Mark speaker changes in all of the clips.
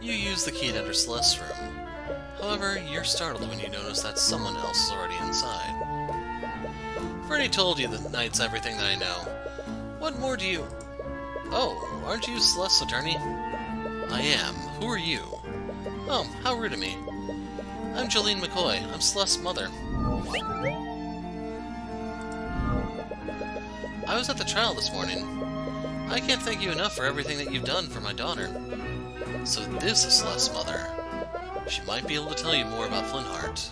Speaker 1: You use the key to enter Celeste's room. However, you're startled when you notice that someone else is already inside. I've already told you the knight's everything that I know. What more do you... Oh, aren't you Celeste's attorney? I am. Who are you? Oh, how rude of me. I'm Jolene McCoy. I'm Celeste's mother. I was at the trial this morning. I can't thank you enough for everything that you've done for my daughter. So this is Celeste's mother. She might be able to tell you more about Flintheart.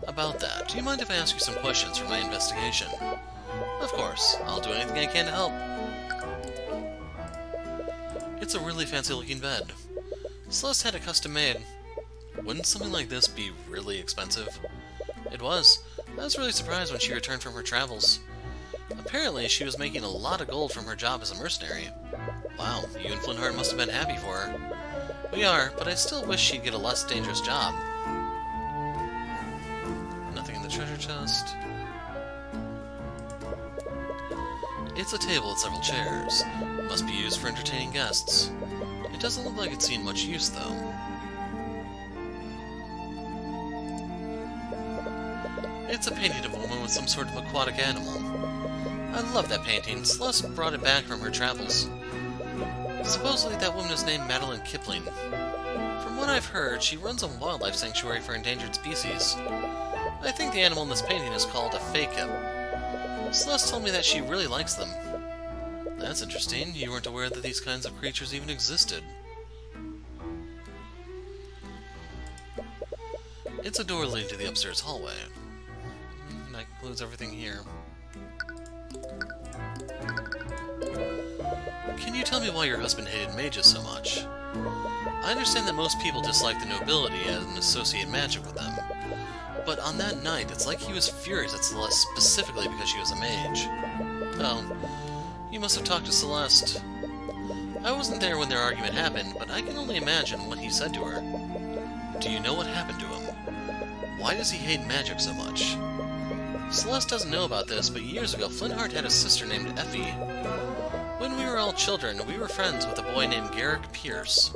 Speaker 1: About that, do you mind if I ask you some questions for my investigation? Of course. I'll do anything I can to help. It's a really fancy-looking bed. Celeste had it custom-made. Wouldn't something like this be really expensive? It was. I was really surprised when she returned from her travels. Apparently, she was making a lot of gold from her job as a mercenary. Wow, you and Flintheart must have been happy for her. We are, but I still wish she'd get a less dangerous job. Nothing in the treasure chest. It's a table with several chairs. Must be used for entertaining guests. It doesn't look like it's seen much use, though. It's a painting of a woman with some sort of aquatic animal. I love that painting. Celeste brought it back from her travels. Supposedly that woman is named Madeline Kipling. From what I've heard, she runs a wildlife sanctuary for endangered species. I think the animal in this painting is called a fakip. Celeste told me that she really likes them. That's interesting. You weren't aware that these kinds of creatures even existed. It's a door leading to the upstairs hallway. That concludes everything here. Can you tell me why your husband hated mages so much? I understand that most people dislike the nobility and associate magic with them. But on that night, it's like he was furious at Celeste specifically because she was a mage. Oh, you must have talked to Celeste. I wasn't there when their argument happened, but I can only imagine what he said to her. Do you know what happened to him? Why does he hate magic so much? Celeste doesn't know about this, but years ago, Flintheart had a sister named Effie. When we were all children, we were friends with a boy named Garrick Pierce.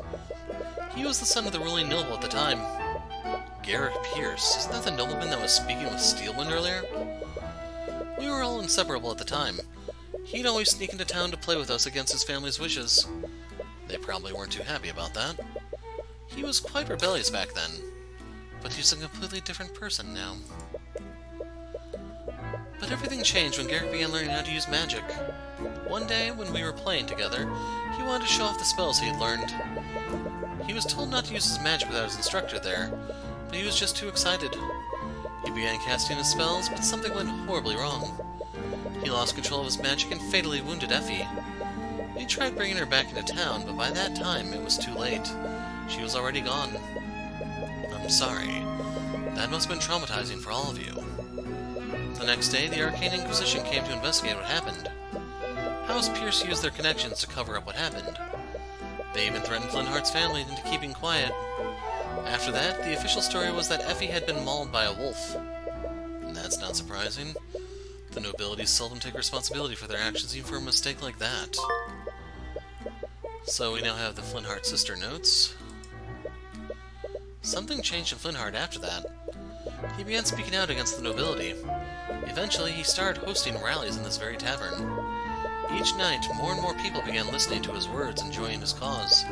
Speaker 1: He was the son of the ruling noble at the time. Garrick Pierce, isn't that the nobleman that was speaking with Steelwind earlier? We were all inseparable at the time. He'd always sneak into town to play with us against his family's wishes. They probably weren't too happy about that. He was quite rebellious back then, but he's a completely different person now. But everything changed when Garrick began learning how to use magic. One day, when we were playing together, he wanted to show off the spells he had learned. He was told not to use his magic without his instructor there, but he was just too excited. He began casting his spells, but something went horribly wrong. He lost control of his magic and fatally wounded Effie. We tried bringing her back into town, but by that time it was too late. She was already gone. I'm sorry. That must have been traumatizing for all of you. The next day, the Arcane Inquisition came to investigate what happened. House Pierce used their connections to cover up what happened. They even threatened Flintheart's family into keeping quiet. After that, the official story was that Effie had been mauled by a wolf. And that's not surprising. The nobility seldom take responsibility for their actions even for a mistake like that. So we now have the Flintheart sister notes. Something changed in Flintheart after that. He began speaking out against the nobility. Eventually, he started hosting rallies in this very tavern. Each night, more and more people began listening to his words and joining his cause.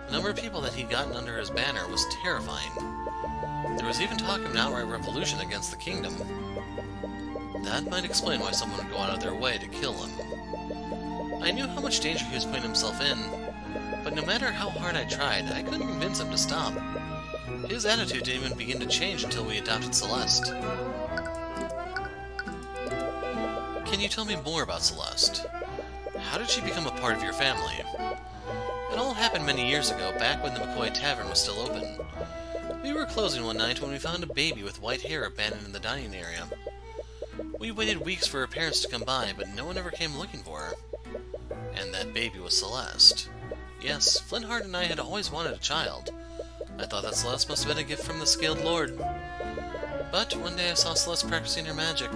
Speaker 1: The number of people that he'd gotten under his banner was terrifying. There was even talk of an outright revolution against the kingdom. That might explain why someone would go out of their way to kill him. I knew how much danger he was putting himself in, but no matter how hard I tried, I couldn't convince him to stop. His attitude didn't even begin to change until we adopted Celeste. Can you tell me more about Celeste? How did she become a part of your family? It all happened many years ago, back when the McCoy Tavern was still open. We were closing one night when we found a baby with white hair abandoned in the dining area. We waited weeks for her parents to come by, but no one ever came looking for her. And that baby was Celeste. Yes, Flintheart and I had always wanted a child. I thought that Celeste must have been a gift from the Scaled Lord. But one day I saw Celeste practicing her magic.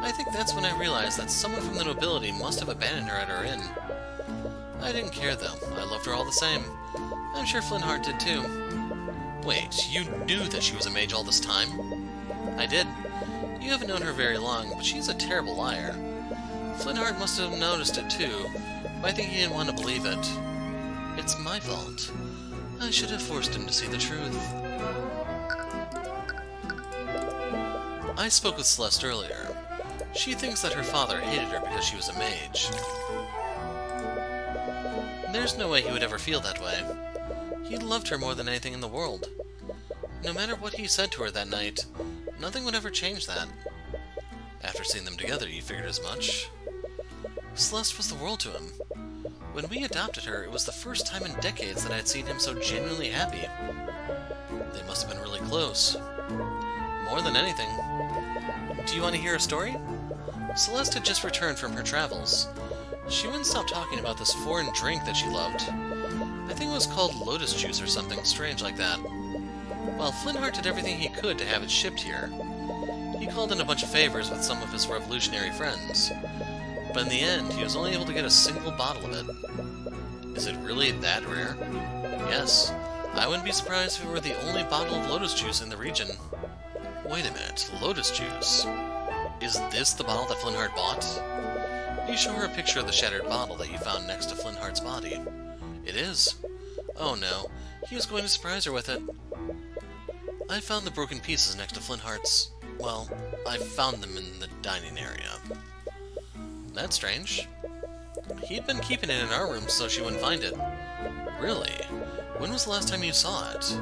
Speaker 1: I think that's when I realized that someone from the nobility must have abandoned her at our inn. I didn't care though, I loved her all the same. I'm sure Flintheart did too. Wait, you knew that she was a mage all this time? I did. You haven't known her very long, but she's a terrible liar. Flintheart must have noticed it too, but I think he didn't want to believe it. It's my fault. I should have forced him to see the truth. I spoke with Celeste earlier. She thinks that her father hated her because she was a mage. There's no way he would ever feel that way. He loved her more than anything in the world. No matter what he said to her that night, nothing would ever change that. After seeing them together, you figured as much. Celeste was the world to him. When we adopted her, it was the first time in decades that I had seen him so genuinely happy. They must have been really close. More than anything. Do you want to hear a story? Celeste had just returned from her travels. She wouldn't stop talking about this foreign drink that she loved. I think it was called lotus juice or something strange like that. Well, Flintheart did everything he could to have it shipped here. He called in a bunch of favors with some of his revolutionary friends. But in the end, he was only able to get a single bottle of it. Is it really that rare? Yes. I wouldn't be surprised if it were the only bottle of lotus juice in the region. Wait a minute, lotus juice? Is this the bottle that Flintheart bought? You show her a picture of the shattered bottle that you found next to Flintheart's body. It is. Oh no, he was going to surprise her with it. I found the broken pieces next to Flintheart's... well, I found them in the dining area. That's strange. He'd been keeping it in our room so she wouldn't find it. Really? When was the last time you saw it?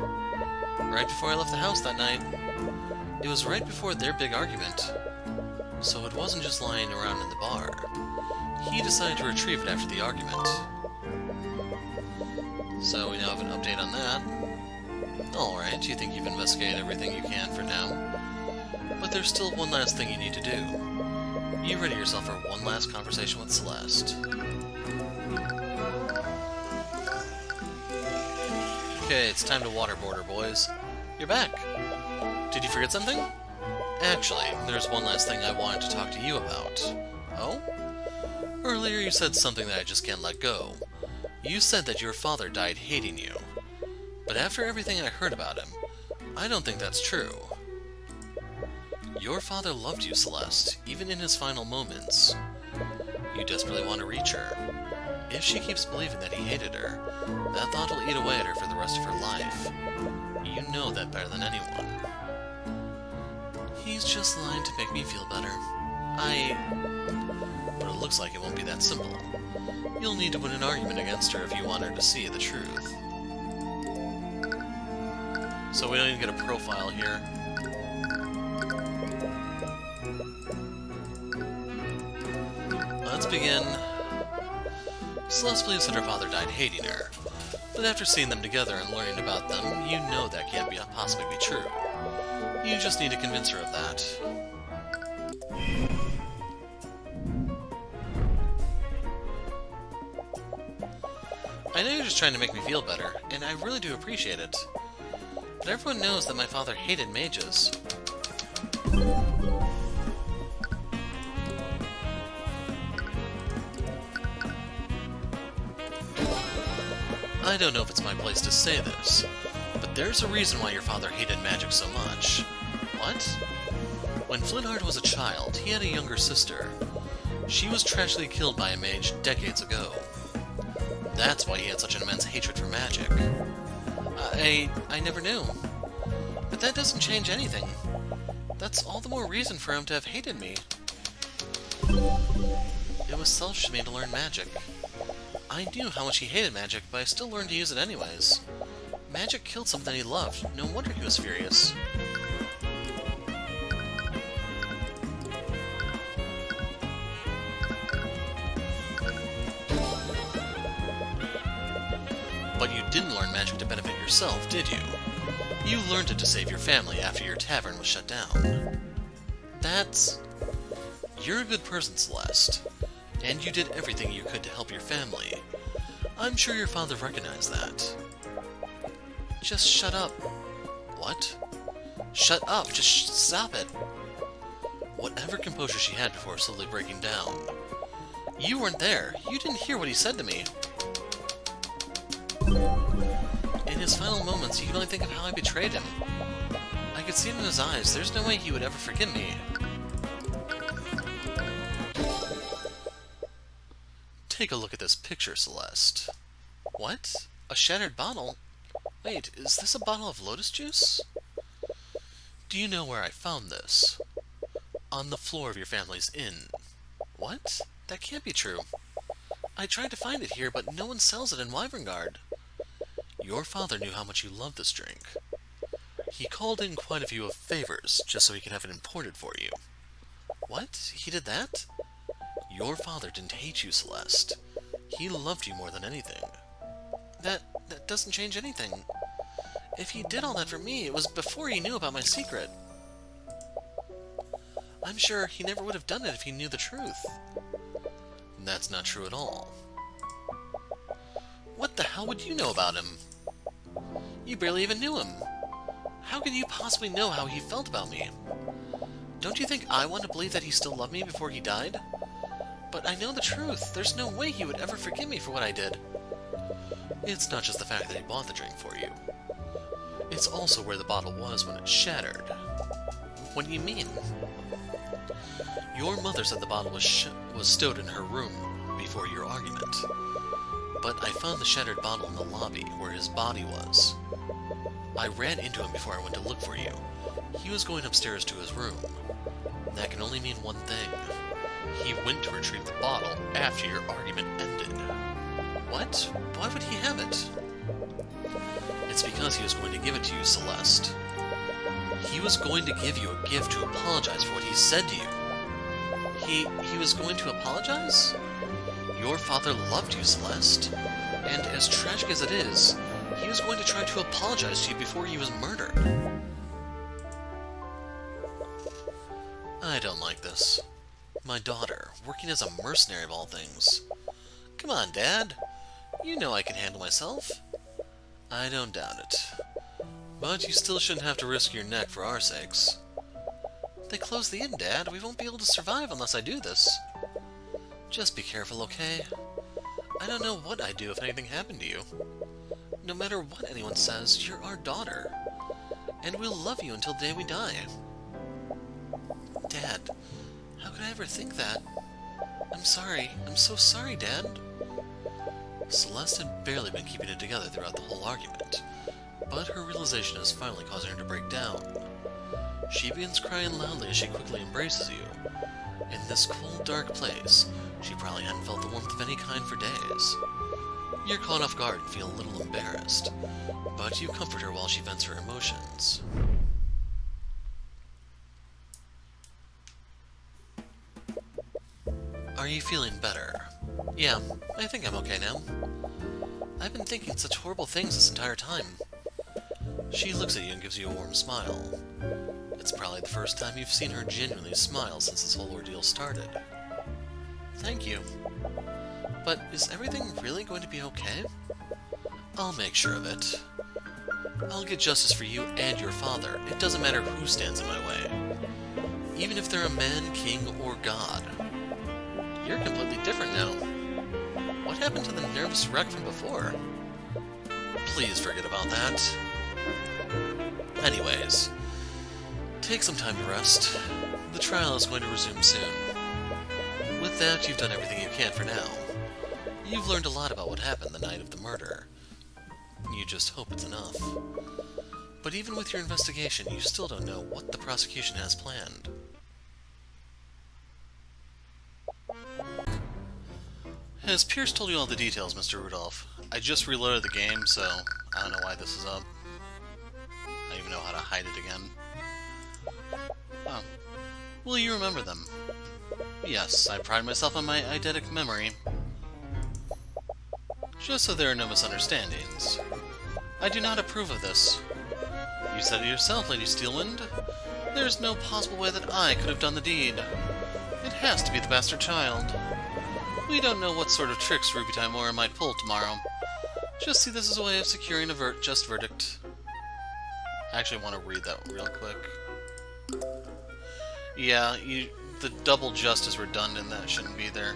Speaker 1: Right before I left the house that night. It was right before their big argument. So it wasn't just lying around in the bar. He decided to retrieve it after the argument. So we now have an update on that. Alright, you think you've investigated everything you can for now. But there's still one last thing you need to do. You ready yourself for one last conversation with Celeste. Okay, it's time to waterboard her, boys. You're back! Did you forget something? Actually, there's one last thing I wanted to talk to you about. Oh? Earlier you said something that I just can't let go. You said that your father died hating you. But after everything I heard about him, I don't think that's true. Your father loved you, Celeste, even in his final moments. You desperately want to reach her. If she keeps believing that he hated her, that thought will eat away at her for the rest of her life. You know that better than anyone. He's just lying to make me feel better. But it looks like it won't be that simple. You'll need to win an argument against her if you want her to see the truth. So we don't even get a profile here. Let's begin. Celeste believes that her father died hating her, but after seeing them together and learning about them, you know that can't possibly be true. You just need to convince her of that. I know you're just trying to make me feel better, and I really do appreciate it. But everyone knows that my father hated mages. I don't know if it's my place to say this, but there's a reason why your father hated magic so much. What? When Flintheart was a child, he had a younger sister. She was tragically killed by a mage decades ago. That's why he had such an immense hatred for magic. I never knew. But that doesn't change anything. That's all the more reason for him to have hated me. It was selfish of me to learn magic. I knew how much he hated magic, but I still learned to use it anyways. Magic killed something he loved. No wonder he was furious. But you didn't learn magic to benefit yourself, did you? You learned it to save your family after your tavern was shut down. That's... You're a good person, Celeste. And you did everything you could to help your family. I'm sure your father recognized that. Just shut up. What? Shut up! Just stop it! Whatever composure she had before slowly breaking down. You weren't there. You didn't hear what he said to me. In his final moments, he could only think of how I betrayed him. I could see it in his eyes. There's no way he would ever forgive me. Take a look at this picture, Celeste. What? A shattered bottle? Wait, is this a bottle of lotus juice? Do you know where I found this? On the floor of your family's inn. What? That can't be true. I tried to find it here, but no one sells it in Wyverngard. Your father knew how much you loved this drink. He called in quite a few favors, just so he could have it imported for you. What? He did that? Your father didn't hate you, Celeste. He loved you more than anything. That doesn't change anything. If he did all that for me, it was before he knew about my secret. I'm sure he never would have done it if he knew the truth. That's not true at all. What the hell would you know about him? You barely even knew him. How could you possibly know how he felt about me? Don't you think I want to believe that he still loved me before he died? But I know the truth. There's no way he would ever forgive me for what I did. It's not just the fact that he bought the drink for you. It's also where the bottle was when it shattered. What do you mean? Your mother said the bottle was stowed in her room before your argument. But I found the shattered bottle in the lobby, where his body was. I ran into him before I went to look for you. He was going upstairs to his room. That can only mean one thing. He went to retrieve the bottle after your argument ended. What? Why would he have it? It's because he was going to give it to you, Celeste. He was going to give you a gift to apologize for what he said to you. He was going to apologize? Your father loved you, Celeste. And as tragic as it is, he was going to try to apologize to you before he was murdered. I don't like this. My daughter, working as a mercenary of all things. Come on, Dad. You know I can handle myself. I don't doubt it. But you still shouldn't have to risk your neck for our sakes. They closed the inn, Dad. We won't be able to survive unless I do this. Just be careful, okay? I don't know what I'd do if anything happened to you. No matter what anyone says, you're our daughter. And we'll love you until the day we die. Dad, how could I ever think that? I'm sorry. I'm so sorry, Dad. Celeste had barely been keeping it together throughout the whole argument, but her realization is finally causing her to break down. She begins crying loudly as she quickly embraces you. In this cold, dark place, she probably hadn't felt the warmth of any kind for days. You're caught off guard and feel a little embarrassed, but you comfort her while she vents her emotions. Are you feeling better? Yeah, I think I'm okay now. I've been thinking such horrible things this entire time. She looks at you and gives you a warm smile. It's probably the first time you've seen her genuinely smile since this whole ordeal started. Thank you. But is everything really going to be okay? I'll make sure of it. I'll get justice for you and your father. It doesn't matter who stands in my way. Even if they're a man, king, or god. You're completely different now. What happened to the nervous wreck from before? Please forget about that. Anyways, take some time to rest. The trial is going to resume soon. With that, you've done everything you can for now. You've learned a lot about what happened the night of the murder. You just hope it's enough. But even with your investigation, you still don't know what the prosecution has planned. Has Pierce told you all the details, Mr. Rudolph? I just reloaded the game, so I don't know why this is up. I don't even know how to hide it again. Oh. Will you remember them? Yes, I pride myself on my eidetic memory. Just so there are no misunderstandings. I do not approve of this. You said it yourself, Lady Steelwind. There's no possible way that I could have done the deed. It has to be the bastard child. We don't know what sort of tricks Ruby Timora might pull tomorrow. Just see this as a way of securing a just verdict. I actually want to read that real quick. Yeah, the double just is redundant. That shouldn't be there.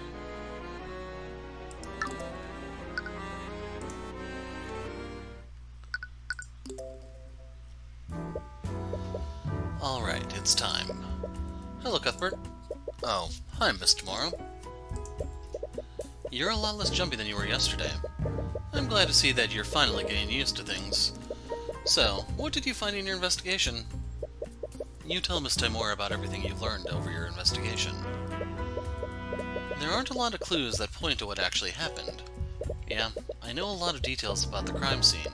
Speaker 1: it's time. Hello, Cuthbert. Oh, hi, Miss Tomorrow. You're a lot less jumpy than you were yesterday. I'm glad to see that you're finally getting used to things. So, what did you find in your investigation? You tell Miss Timora about everything you've learned over your investigation. There aren't a lot of clues that point to what actually happened. Yeah, I know a lot of details about the crime scene,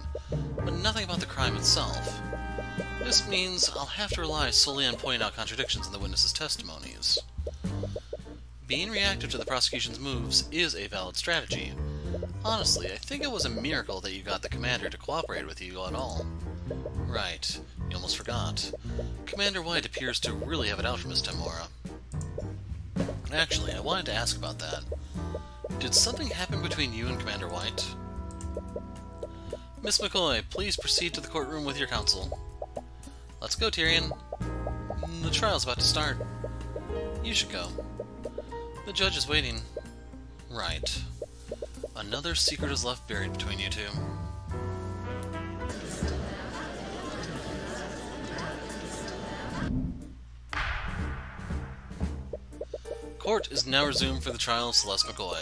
Speaker 1: but nothing about the crime itself. This means I'll have to rely solely on pointing out contradictions in the witnesses' testimonies. Being reactive to the prosecution's moves is a valid strategy. Honestly, I think it was a miracle that you got the commander to cooperate with you at all. Right, you almost forgot. Commander White appears to really have it out for Miss Timora. Actually, I wanted to ask about that. Did something happen between you and Commander White? Miss McCoy, please proceed to the courtroom with your counsel. Let's go, Tyrion. The trial's about to start. You should go. The judge is waiting. Right. Another secret is left buried between you two. Court is now resumed for the trial of Celeste McCoy.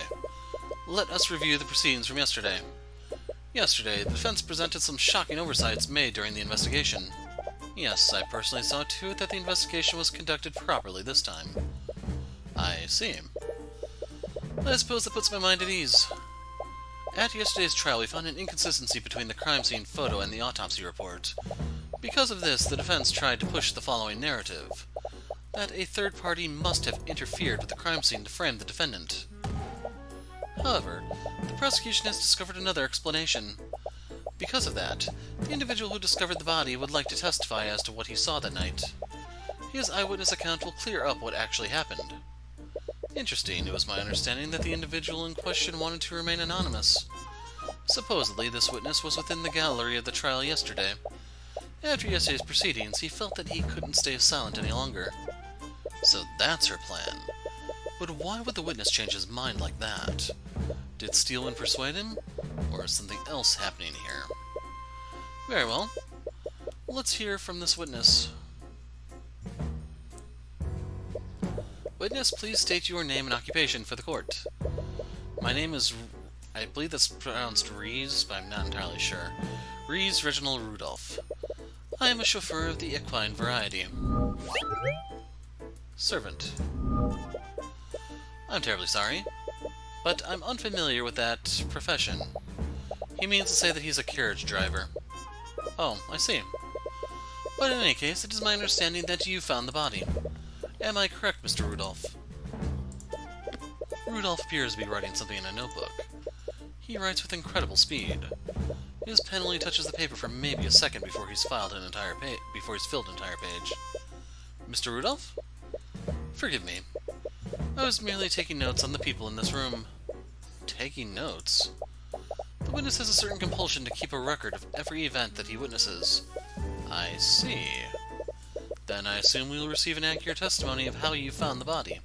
Speaker 1: Let us review the proceedings from yesterday. Yesterday, the defense presented some shocking oversights made during the investigation. Yes, I personally saw to it that the investigation was conducted properly this time. I see. I suppose that puts my mind at ease. At yesterday's trial, we found an inconsistency between the crime scene photo and the autopsy report. Because of this, the defense tried to push the following narrative: that a third party must have interfered with the crime scene to frame the defendant. However, the prosecution has discovered another explanation. Because of that, the individual who discovered the body would like to testify as to what he saw that night. His eyewitness account will clear up what actually happened. Interesting, it was my understanding that the individual in question wanted to remain anonymous. Supposedly, this witness was within the gallery of the trial yesterday. After yesterday's proceedings, he felt that he couldn't stay silent any longer. So that's her plan. But why would the witness change his mind like that? Did Steelman persuade him? Or is something else happening here? Very well. Let's hear from this witness. Witness, please state your name and occupation for the court. My name is... I believe that's pronounced Rees, but I'm not entirely sure. Rees Reginald Rudolph. I am a chauffeur of the equine variety. Servant. I'm terribly sorry, but I'm unfamiliar with that profession. He means to say that he's a carriage driver. Oh, I see. But in any case, it is my understanding that you found the body. Am I correct, Mr. Rudolph? Rudolph appears to be writing something in a notebook. He writes with incredible speed. His pen only touches the paper for maybe a second before he's filled an entire page. Mr. Rudolph? Forgive me. I was merely taking notes on the people in this room. Taking notes? The witness has a certain compulsion to keep a record of every event that he witnesses. I see. Then I assume we will receive an accurate testimony of how you found the body.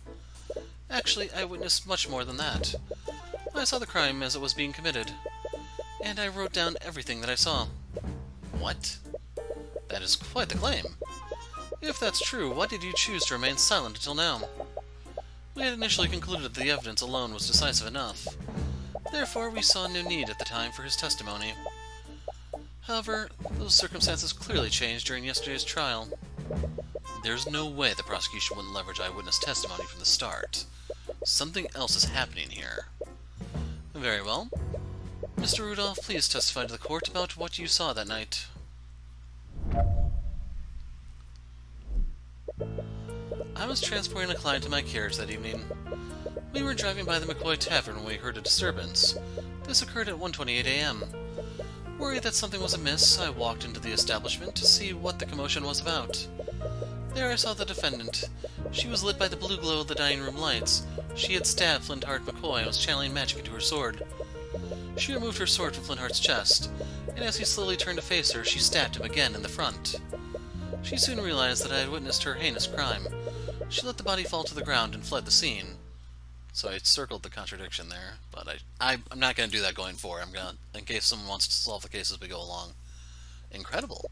Speaker 1: Actually, I witnessed much more than that. I saw the crime as it was being committed, and I wrote down everything that I saw. What? That is quite the claim. If that's true, why did you choose to remain silent until now? We had initially concluded that the evidence alone was decisive enough. Therefore, we saw no need at the time for his testimony. However, those circumstances clearly changed during yesterday's trial. There's no way the prosecution wouldn't leverage eyewitness testimony from the start. Something else is happening here. Very well. Mr. Rudolph, please testify to the court about what you saw that night. I was transporting a client to my carriage that evening. We were driving by the McCoy Tavern when we heard a disturbance. This occurred at 1:28 a.m. Worried that something was amiss, I walked into the establishment to see what the commotion was about. There I saw the defendant. She was lit by the blue glow of the dining room lights. She had stabbed Flintheart McCoy and was channeling magic into her sword. She removed her sword from Flintheart's chest, and as he slowly turned to face her, she stabbed him again in the front. She soon realized that I had witnessed her heinous crime. She let the body fall to the ground and fled the scene. So I circled the contradiction there, but I'm not going to do that going forward. In case someone wants to solve the case as we go along. Incredible.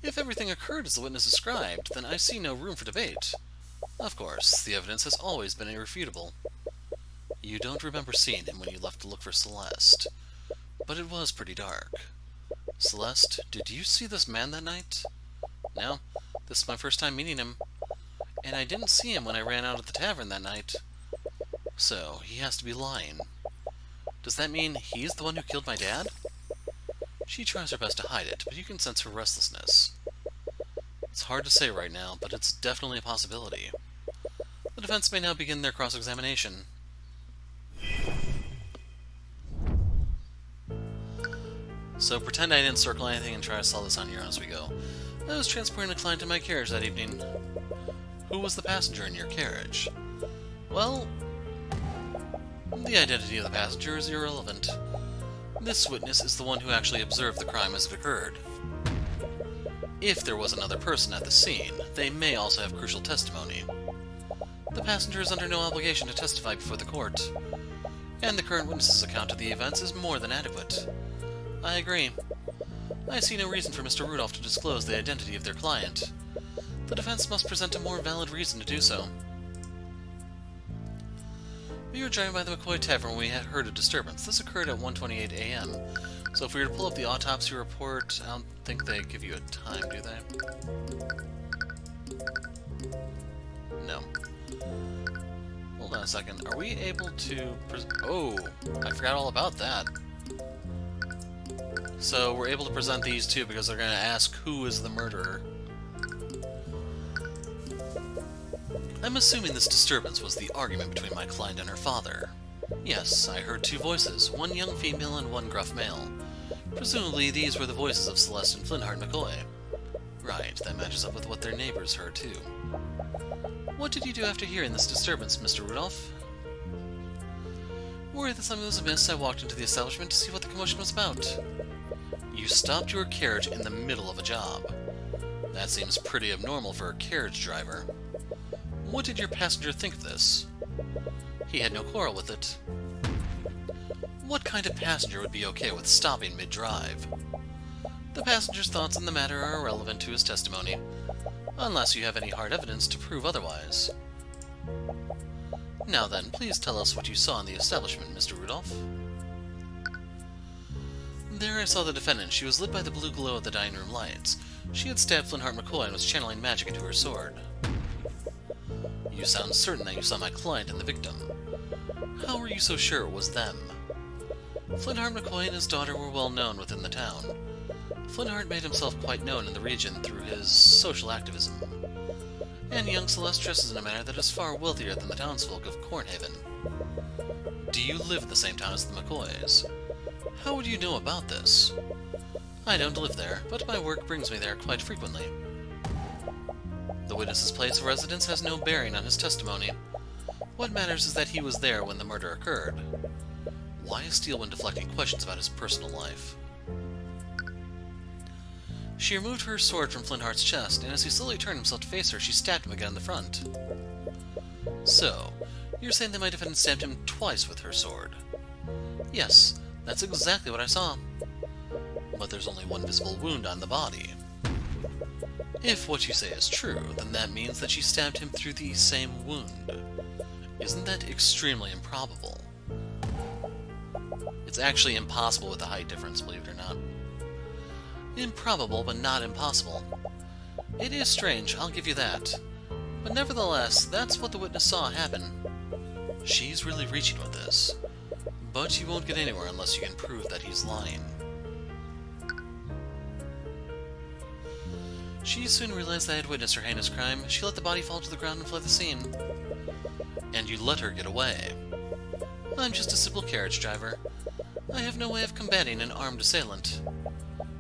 Speaker 1: If everything occurred as the witness described, then I see no room for debate. Of course, the evidence has always been irrefutable. You don't remember seeing him when you left to look for Celeste, but it was pretty dark. Celeste, did you see this man that night? No, this is my first time meeting him, and I didn't see him when I ran out of the tavern that night. So, he has to be lying. Does that mean he's the one who killed my dad? She tries her best to hide it, but you can sense her restlessness. It's hard to say right now, but it's definitely a possibility. The defense may now begin their cross-examination. So pretend I didn't circle anything and try to solve this on your own as we go. I was transporting a client in my carriage that evening. Who was the passenger in your carriage? Well, the identity of the passenger is irrelevant. This witness is the one who actually observed the crime as it occurred. If there was another person at the scene, they may also have crucial testimony. The passenger is under no obligation to testify before the court, and the current witness's account of the events is more than adequate. I agree. I see no reason for Mr. Rudolph to disclose the identity of their client. The defense must present a more valid reason to do so. We were driving by the McCoy Tavern when we had heard a disturbance. This occurred at 1:28 a.m. So if we were to pull up the autopsy report, I don't think they give you a time, do they? No. Hold on a second. Are we able to... Oh! I forgot all about that. So we're able to present these two because they're going to ask who is the murderer. I'm assuming this disturbance was the argument between my client and her father. Yes, I heard two voices, one young female and one gruff male. Presumably these were the voices of Celeste and Flintheart McCoy. Right, that matches up with what their neighbors heard too. What did you do after hearing this disturbance, Mr. Rudolph? Worried that something was amiss, I walked into the establishment to see what the commotion was about. You stopped your carriage in the middle of a job. That seems pretty abnormal for a carriage driver. What did your passenger think of this? He had no quarrel with it. What kind of passenger would be okay with stopping mid-drive? The passenger's thoughts on the matter are irrelevant to his testimony, unless you have any hard evidence to prove otherwise. Now then, please tell us what you saw in the establishment, Mr. Rudolph. There I saw the defendant. She was lit by the blue glow of the dining room lights. She had stabbed Flintheart McCoy and was channeling magic into her sword. You sound certain that you saw my client and the victim. How were you so sure it was them? Flintheart McCoy and his daughter were well known within the town. Flintheart made himself quite known in the region through his social activism. And young Celeste dresses in a manner that is far wealthier than the townsfolk of Cornhaven. Do you live in the same town as the McCoys? How would you know about this? I don't live there, but my work brings me there quite frequently. The witness's place of residence has no bearing on his testimony. What matters is that he was there when the murder occurred. Why steal when deflecting questions about his personal life? She removed her sword from Flintheart's chest, and as he slowly turned himself to face her, she stabbed him again in the front. So, you're saying that my defendant stabbed him twice with her sword? Yes, that's exactly what I saw. But there's only one visible wound on the body. If what you say is true, then that means that she stabbed him through the same wound. Isn't that extremely improbable? It's actually impossible with the height difference, believe it or not. Improbable, but not impossible. It is strange, I'll give you that. But nevertheless, that's what the witness saw happen. She's really reaching with this. But you won't get anywhere unless you can prove that he's lying. She soon realized that I had witnessed her heinous crime. She let the body fall to the ground and fled the scene. And you let her get away. I'm just a simple carriage driver. I have no way of combating an armed assailant.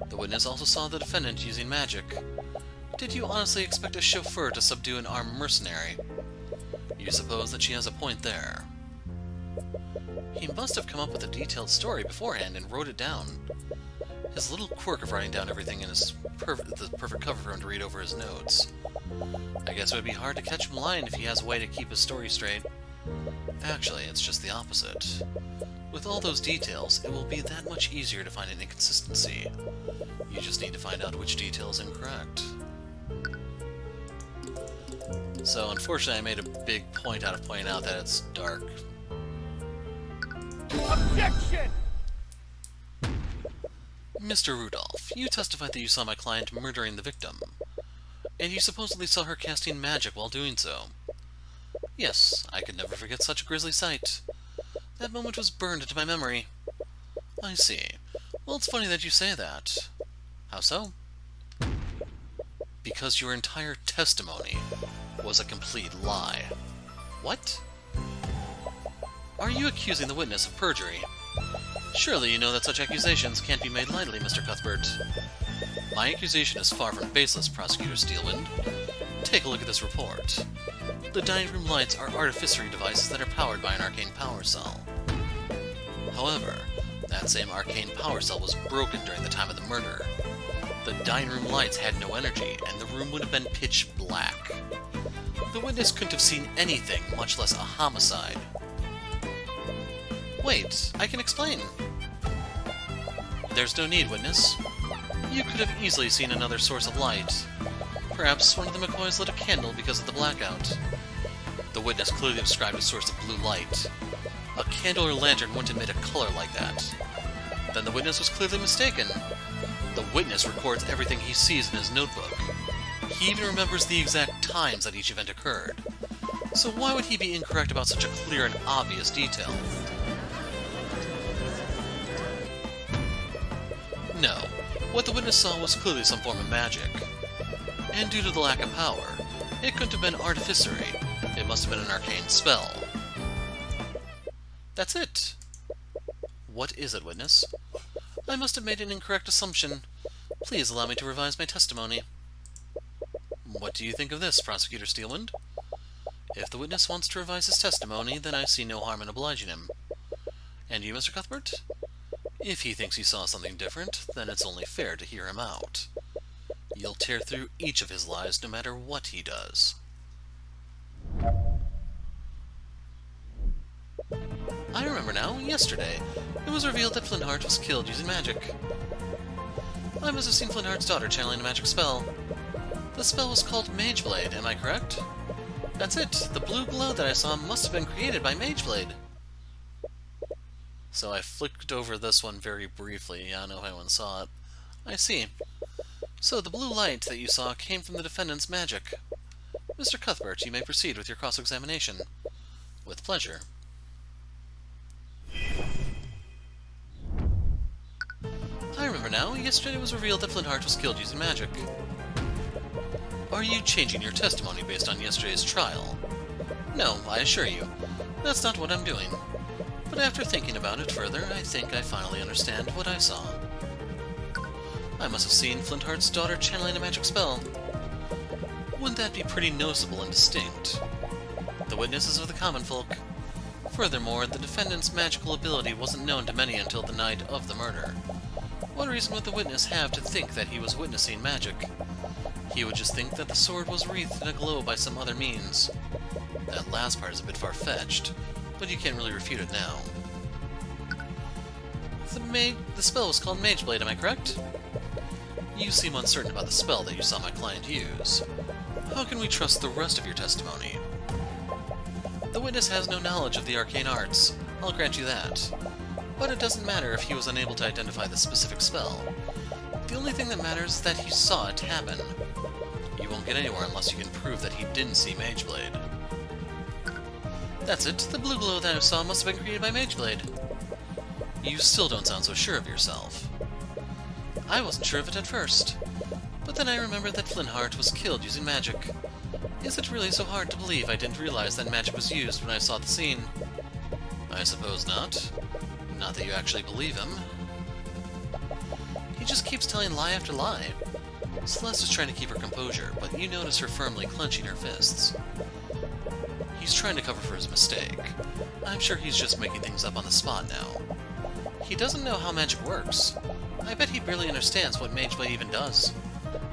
Speaker 1: The witness also saw the defendant using magic. Did you honestly expect a chauffeur to subdue an armed mercenary? You suppose that she has a point there. He must have come up with a detailed story beforehand and wrote it down. His little quirk of writing down everything in the perfect cover for him to read over his notes. I guess it would be hard to catch him lying if he has a way to keep his story straight. Actually, it's just the opposite. With all those details, it will be that much easier to find an inconsistency. You just need to find out which detail is incorrect. So, unfortunately, I made a big point out of pointing out that it's dark.
Speaker 2: Objection!
Speaker 1: Mr. Rudolph, you testified that you saw my client murdering the victim, and you supposedly saw her casting magic while doing so. Yes, I could never forget such a grisly sight. That moment was burned into my memory. I see. Well, it's funny that you say that. How so? Because your entire testimony was a complete lie. What? Are you accusing the witness of perjury? Surely you know that such accusations can't be made lightly, Mr. Cuthbert. My accusation is far from baseless, Prosecutor Steelwind. Take a look at this report. The dining room lights are artificery devices that are powered by an arcane power cell. However, that same arcane power cell was broken during the time of the murder. The dining room lights had no energy, and the room would have been pitch black. The witness couldn't have seen anything, much less a homicide. Wait, I can explain. There's no need, witness. You could have easily seen another source of light. Perhaps one of the McCoys lit a candle because of the blackout. The witness clearly described a source of blue light. A candle or lantern wouldn't emit a color like that. Then the witness was clearly mistaken. The witness records everything he sees in his notebook. He even remembers the exact times that each event occurred. So why would he be incorrect about such a clear and obvious detail? No, what the witness saw was clearly some form of magic. And due to the lack of power, it couldn't have been artificery. It must have been an arcane spell. That's it. What is it, witness? I must have made an incorrect assumption. Please allow me to revise my testimony. What do you think of this, Prosecutor Steelwind? If the witness wants to revise his testimony, then I see no harm in obliging him. And you, Mr. Cuthbert? If he thinks he saw something different, then it's only fair to hear him out. You'll tear through each of his lies no matter what he does. I remember now, yesterday, it was revealed that Flintheart was killed using magic. I must have seen Flintheart's daughter channeling a magic spell. The spell was called Mageblade, am I correct? That's it, the blue glow that I saw must have been created by Mageblade. So I flicked over this one very briefly, I don't know if anyone saw it. I see. So the blue light that you saw came from the defendant's magic. Mr. Cuthbert, you may proceed with your cross-examination. With pleasure. I remember now, yesterday it was revealed that Flintheart was killed using magic. Are you changing your testimony based on yesterday's trial? No, I assure you. That's not what I'm doing. But after thinking about it further, I think I finally understand what I saw. I must have seen Flintheart's daughter channeling a magic spell. Wouldn't that be pretty noticeable and distinct? The witnesses of the common folk. Furthermore, the defendant's magical ability wasn't known to many until the night of the murder. What reason would the witness have to think that he was witnessing magic? He would just think that the sword was wreathed in a glow by some other means. That last part is a bit far-fetched, but you can't really refute it now. The spell was called Mageblade, am I correct? You seem uncertain about the spell that you saw my client use. How can we trust the rest of your testimony? The witness has no knowledge of the arcane arts, I'll grant you that. But it doesn't matter if he was unable to identify the specific spell. The only thing that matters is that he saw it happen. You won't get anywhere unless you can prove that he didn't see Mageblade. That's it, the blue glow that I saw must have been created by Mageblade. You still don't sound so sure of yourself. I wasn't sure of it at first, but then I remembered that Flintheart was killed using magic. Is it really so hard to believe I didn't realize that magic was used when I saw the scene? I suppose not. Not that you actually believe him. He just keeps telling lie after lie. Celeste is trying to keep her composure, but you notice her firmly clenching her fists. He's trying to cover for his mistake. I'm sure he's just making things up on the spot now. He doesn't know how magic works. I bet he barely understands what Mageblade even does.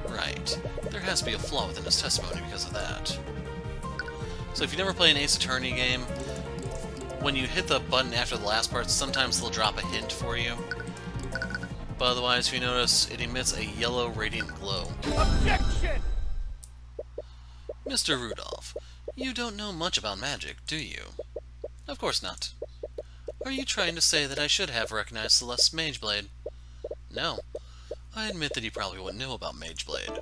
Speaker 1: Right. There has to be a flaw within his testimony because of that. So if you never play an Ace Attorney game, when you hit the button after the last part, sometimes they'll drop a hint for you. But otherwise, if you notice, it emits a yellow radiant glow.
Speaker 2: Objection!
Speaker 1: Mr. Rudolph, you don't know much about magic, do you? Of course not. Are you trying to say that I should have recognized Celeste's Mageblade? No. I admit that you probably wouldn't know about Mageblade.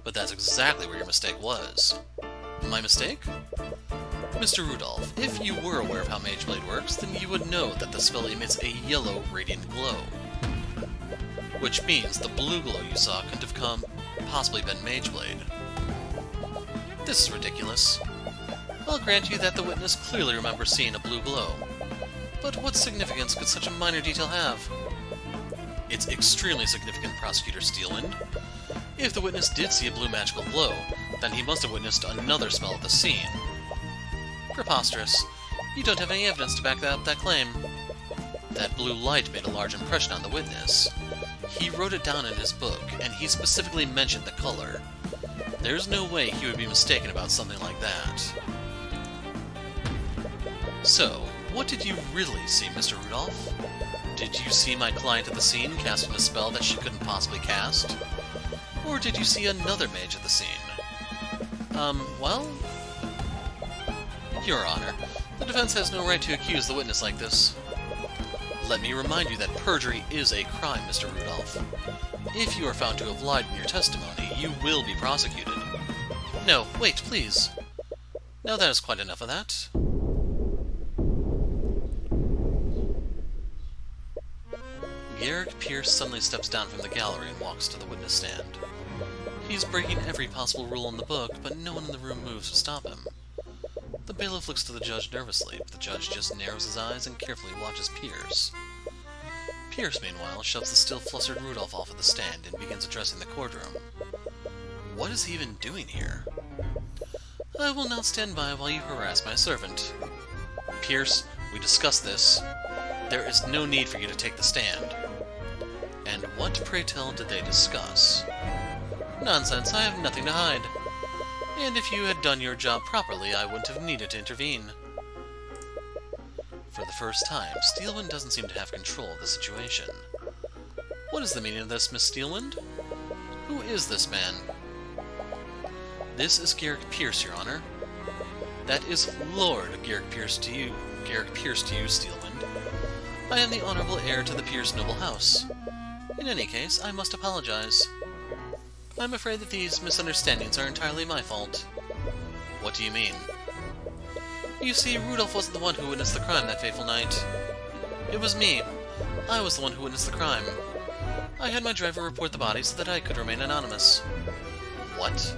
Speaker 1: But that's exactly where your mistake was. My mistake? Mr. Rudolph, if you were aware of how Mageblade works, then you would know that the spell emits a yellow radiant glow. Which means the blue glow you saw couldn't have possibly been Mageblade. This is ridiculous. I'll grant you that the witness clearly remembers seeing a blue glow. But what significance could such a minor detail have? It's extremely significant, Prosecutor Steelwind. If the witness did see a blue magical glow, then he must have witnessed another spell at the scene. Preposterous. You don't have any evidence to back up that claim. That blue light made a large impression on the witness. He wrote it down in his book, and he specifically mentioned the color. There's no way he would be mistaken about something like that. So, what did you really see, Mr. Rudolph? Did you see my client at the scene casting a spell that she couldn't possibly cast? Or did you see another mage at the scene? Well? Your Honor, the defense has no right to accuse the witness like this. Let me remind you that perjury is a crime, Mr. Rudolph. If you are found to have lied in your testimony, you will be prosecuted. No, wait, please. Now that is quite enough of that. Garrick Pierce suddenly steps down from the gallery and walks to the witness stand. He's breaking every possible rule in the book, but no one in the room moves to stop him. The bailiff looks to the judge nervously, but the judge just narrows his eyes and carefully watches Pierce. Pierce, meanwhile, shoves the still flustered Rudolph off of the stand and begins addressing the courtroom. What is he even doing here? I will not stand by while you harass my servant. Pierce, we discussed this. There is no need for you to take the stand. And what, pray tell, did they discuss? Nonsense, I have nothing to hide. And if you had done your job properly, I wouldn't have needed to intervene. For the first time, Steelwind doesn't seem to have control of the situation. What is the meaning of this, Miss Steelwind? Who is this man? This is Garrick Pierce, Your Honor. That is Lord Garrick Pierce to you, Steelwind. I am the honorable heir to the Pierce noble house. In any case, I must apologize. I'm afraid that these misunderstandings are entirely my fault. What do you mean? You see, Rudolph wasn't the one who witnessed the crime that fateful night. It was me. I was the one who witnessed the crime. I had my driver report the body so that I could remain anonymous. What?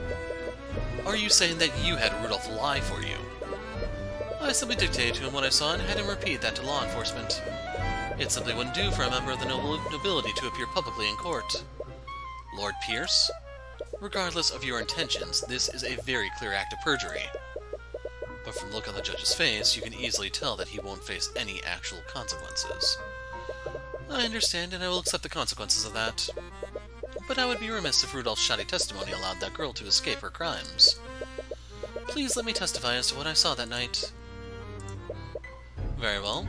Speaker 1: Are you saying that you had Rudolph lie for you? I simply dictated to him what I saw and had him repeat that to law enforcement. It simply wouldn't do for a member of the nobility to appear publicly in court. Lord Pierce? Regardless of your intentions, this is a very clear act of perjury. But from the look on the judge's face, you can easily tell that he won't face any actual consequences. I understand, and I will accept the consequences of that. But I would be remiss if Rudolph's shoddy testimony allowed that girl to escape her crimes. Please let me testify as to what I saw that night. Very well.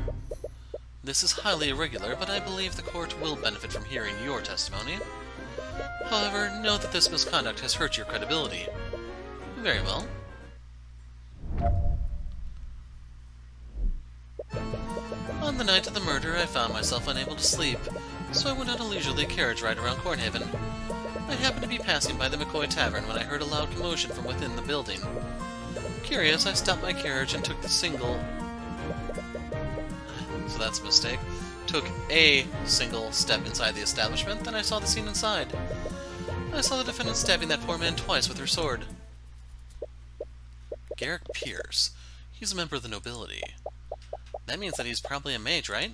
Speaker 1: This is highly irregular, but I believe the court will benefit from hearing your testimony. However, know that this misconduct has hurt your credibility. Very well. On the night of the murder, I found myself unable to sleep, so I went on a leisurely carriage ride around Cornhaven. I happened to be passing by the McCoy Tavern when I heard a loud commotion from within the building. Curious, I stopped my carriage and took the single... So that's a mistake. Took a single step inside the establishment, then I saw the scene inside. I saw the defendant stabbing that poor man twice with her sword. Garrick Pierce. He's a member of the nobility. That means that he's probably a mage, right?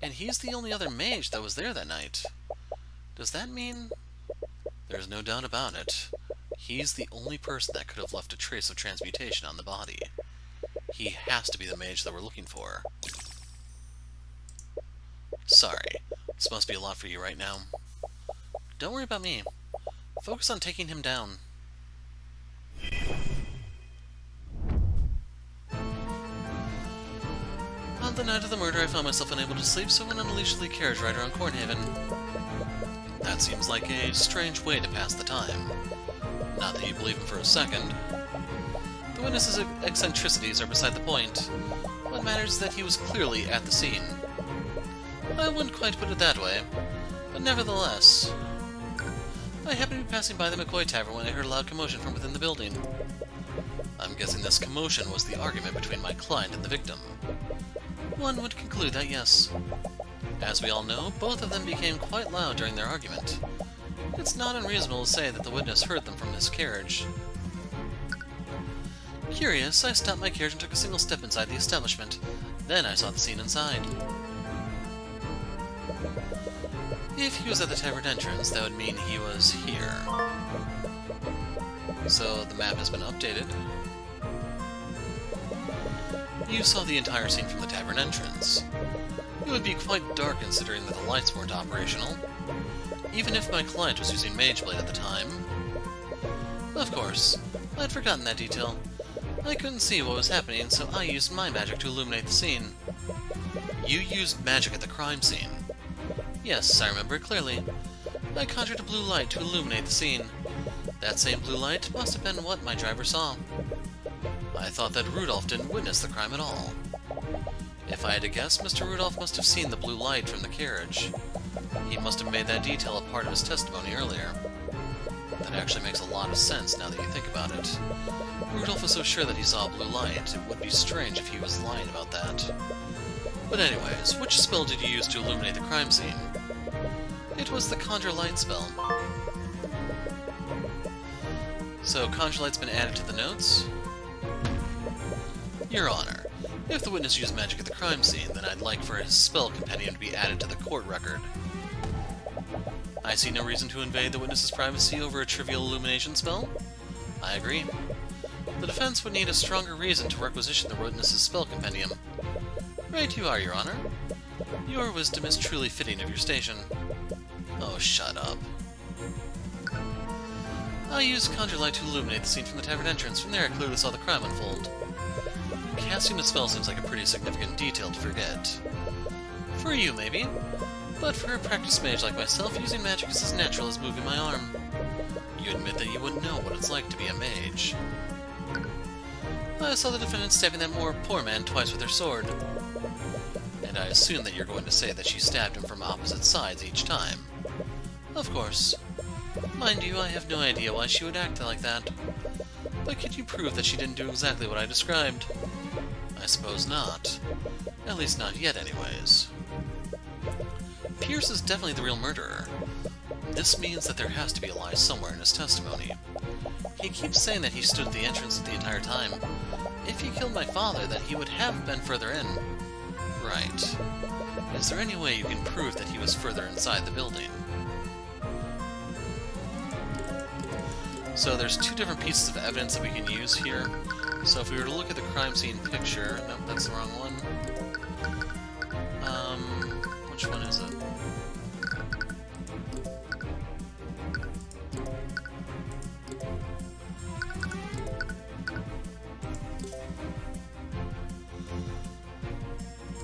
Speaker 1: And he's the only other mage that was there that night. Does that mean... There's no doubt about it. He's the only person that could have left a trace of transmutation on the body. He has to be the mage that we're looking for. Sorry. This must be a lot for you right now. Don't worry about me. Focus on taking him down. The night of the murder, I found myself unable to sleep, so went on a leisurely carriage ride around Cornhaven. That seems like a strange way to pass the time. Not that you believe him for a second. The witness's eccentricities are beside the point. What matters is that he was clearly at the scene. I wouldn't quite put it that way, but nevertheless. I happened to be passing by the McCoy Tavern when I heard a loud commotion from within the building. I'm guessing this commotion was the argument between my client and the victim. One would conclude that yes. As we all know, both of them became quite loud during their argument. It's not unreasonable to say that the witness heard them from his carriage. Curious, I stopped my carriage and took a single step inside the establishment. Then I saw the scene inside. If he was at the tavern entrance, that would mean he was here. So the map has been updated. You saw the entire scene from the tavern entrance. It would be quite dark considering that the lights weren't operational, even if my client was using Mageblade at the time. Of course, I'd forgotten that detail. I couldn't see what was happening, so I used my magic to illuminate the scene. You used magic at the crime scene. Yes, I remember it clearly. I conjured a blue light to illuminate the scene. That same blue light must have been what my driver saw. I thought that Rudolph didn't witness the crime at all. If I had to guess, Mr. Rudolph must have seen the blue light from the carriage. He must have made that detail a part of his testimony earlier. That actually makes a lot of sense now that you think about it. Rudolph was so sure that he saw a blue light, it would be strange if he was lying about that. But anyways, which spell did you use to illuminate the crime scene? It was the Conjure Light spell. So, Conjure Light's been added to the notes. Your Honor, if the witness used magic at the crime scene, then I'd like for his spell compendium to be added to the court record. I see no reason to invade the witness's privacy over a trivial illumination spell. I agree. The defense would need a stronger reason to requisition the witness's spell compendium. Right you are, Your Honor. Your wisdom is truly fitting of your station. Oh, shut up. I used Conjure Light to illuminate the scene from the tavern entrance. From there I clearly saw the crime unfold. Casting a spell seems like a pretty significant detail to forget. For you, maybe. But for a practiced mage like myself, using magic is as natural as moving my arm. You admit that you wouldn't know what it's like to be a mage. I saw the defendant stabbing that poor man twice with her sword. And I assume that you're going to say that she stabbed him from opposite sides each time. Of course. Mind you, I have no idea why she would act like that. But could you prove that she didn't do exactly what I described? I suppose not. At least not yet, anyways. Pierce is definitely the real murderer. This means that there has to be a lie somewhere in his testimony. He keeps saying that he stood at the entrance the entire time. If he killed my father, then he would have been further in. Right. Is there any way you can prove that he was further inside the building? So there's two different pieces of evidence that we can use here. So if we were to look at the crime scene picture... Nope, that's the wrong one. Which one is it?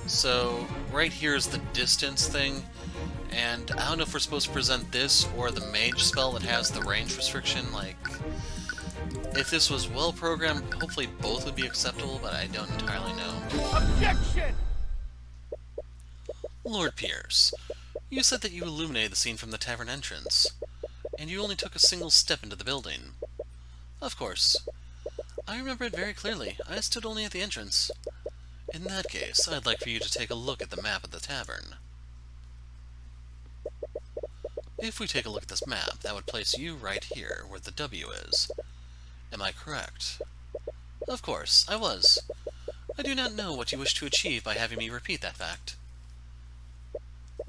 Speaker 1: So, right here is the distance thing, and I don't know if we're supposed to present this or the mage spell that has the range restriction. Like, if this was well programmed, hopefully both would be acceptable, but I don't entirely know.
Speaker 2: Objection!
Speaker 1: Lord Pierce, you said that you illuminated the scene from the tavern entrance, and you only took a single step into the building. Of course. I remember it very clearly. I stood only at the entrance. In that case, I'd like for you to take a look at the map of the tavern. If we take a look at this map, that would place you right here, where the W is. Am I correct? Of course, I was. I do not know what you wish to achieve by having me repeat that fact.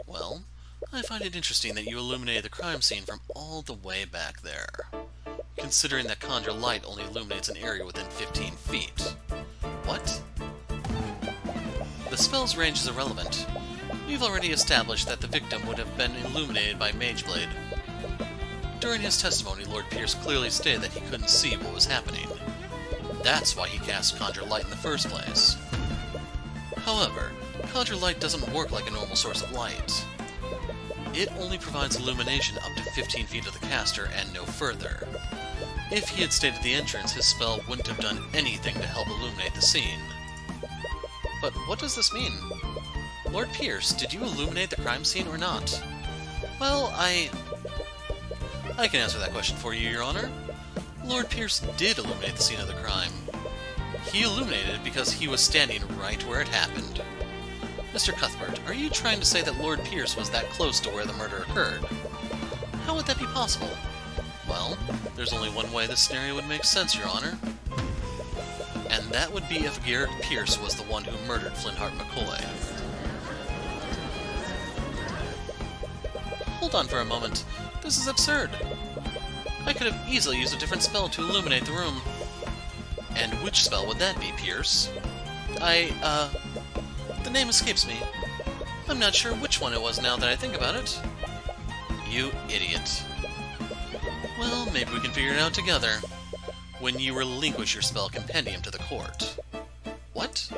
Speaker 1: Well, I find it interesting that you illuminated the crime scene from all the way back there, considering that Conjure Light only illuminates an area within 15 feet. What? The spell's range is irrelevant. We've already established that the victim would have been illuminated by Mageblade. During his testimony, Lord Pierce clearly stated that he couldn't see what was happening. That's why he cast Conjure Light in the first place. However, Conjure light doesn't work like a normal source of light. It only provides illumination up to 15 feet of the caster and no further. If he had stayed at the entrance, his spell wouldn't have done anything to help illuminate the scene. But what does this mean? Lord Pierce, did you illuminate the crime scene or not? Well, I can answer that question for you, Your Honor. Lord Pierce did illuminate the scene of the crime. He illuminated it because he was standing right where it happened. Mr. Cuthbert, are you trying to say that Lord Pierce was that close to where the murder occurred? How would that be possible? Well, there's only one way this scenario would make sense, Your Honor. And that would be if Garrett Pierce was the one who murdered Flintheart McCoy. Hold on for a moment. This is absurd. I could have easily used a different spell to illuminate the room. And which spell would that be, Pierce? The name escapes me. I'm not sure which one it was now that I think about it. You idiot. Well, maybe we can figure it out together. When you relinquish your spell compendium to the court. What?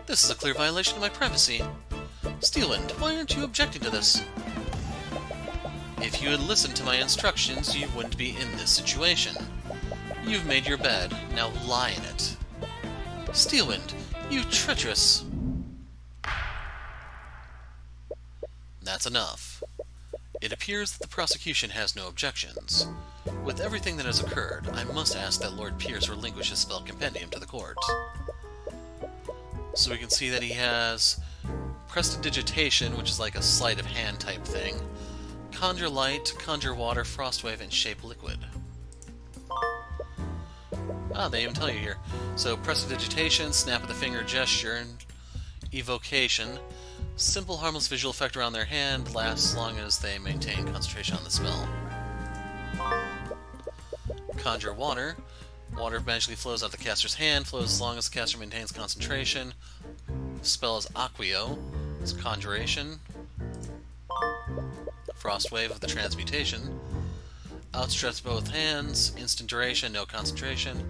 Speaker 1: This is a clear violation of my privacy. Steelwind, why aren't you objecting to this? If you had listened to my instructions, you wouldn't be in this situation. You've made your bed, now lie in it. Steelwind, you treacherous... That's enough. It appears that the prosecution has no objections. With everything that has occurred, I must ask that Lord Pierce relinquish his spell compendium to the court. So we can see that he has Prestidigitation, which is like a sleight of hand type thing, Conjure Light, Conjure Water, Frostwave, and Shape Liquid. Ah, they even tell you here. So Prestidigitation, Snap of the Finger gesture, Evocation, simple harmless visual effect around their hand, lasts as long as they maintain concentration on the spell. Conjure Water. Water magically flows out the caster's hand, flows as long as the caster maintains concentration. Spell is Acquio. It's Conjuration. Frostwave of the Transmutation. Outstretch both hands. Instant duration, no concentration.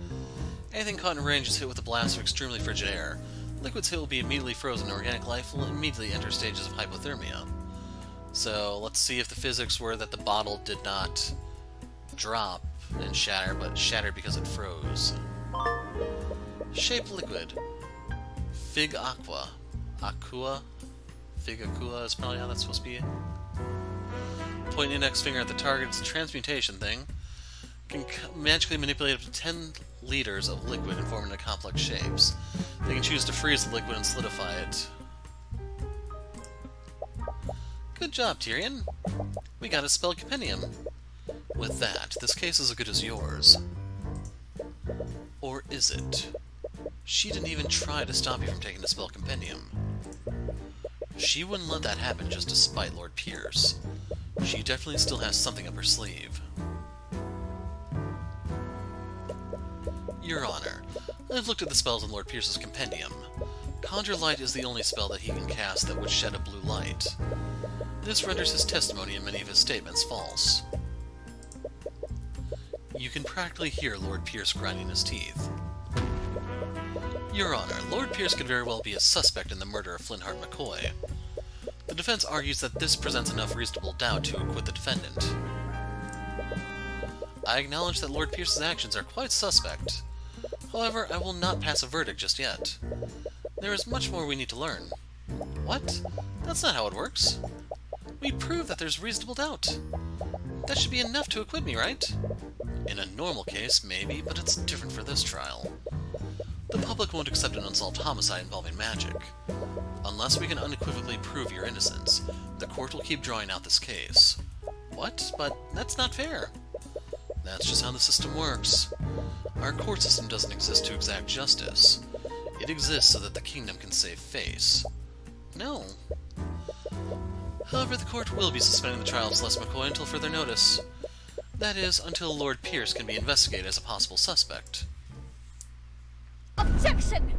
Speaker 1: Anything caught in range is hit with a blast of extremely frigid air. Liquid's hit will be immediately frozen. Organic life will immediately enter stages of hypothermia. So let's see if the physics were that the bottle did not drop and shatter, but shattered because it froze. Shape Liquid. Fig Aqua. Aqua? Fig Aqua is probably how that's supposed to be. Point index finger at the target. It's a transmutation thing. Can magically manipulate up to 10 liters of liquid and form into complex shapes. They can choose to freeze the liquid and solidify it. Good job, Tyrion. We got a spell compendium. With that, this case is as good as yours. Or is it? She didn't even try to stop you from taking the spell compendium. She wouldn't let that happen just to spite Lord Pierce. She definitely still has something up her sleeve. Your Honor, I've looked at the spells in Lord Pierce's compendium. Conjure Light is the only spell that he can cast that would shed a blue light. This renders his testimony in many of his statements false. You can practically hear Lord Pierce grinding his teeth. Your Honor, Lord Pierce could very well be a suspect in the murder of Flintheart McCoy. The defense argues that this presents enough reasonable doubt to acquit the defendant. I acknowledge that Lord Pierce's actions are quite suspect. However, I will not pass a verdict just yet. There is much more we need to learn. What? That's not how it works. We prove that there's reasonable doubt. That should be enough to acquit me, right? In a normal case, maybe, but it's different for this trial. The public won't accept an unsolved homicide involving magic. Unless we can unequivocally prove your innocence, the court will keep drawing out this case. What? But that's not fair. That's just how the system works. Our court system doesn't exist to exact justice. It exists so that the kingdom can save face. No. However, the court will be suspending the trial of Celeste McCoy until further notice. That is, until Lord Pierce can be investigated as a possible suspect.
Speaker 2: Objection!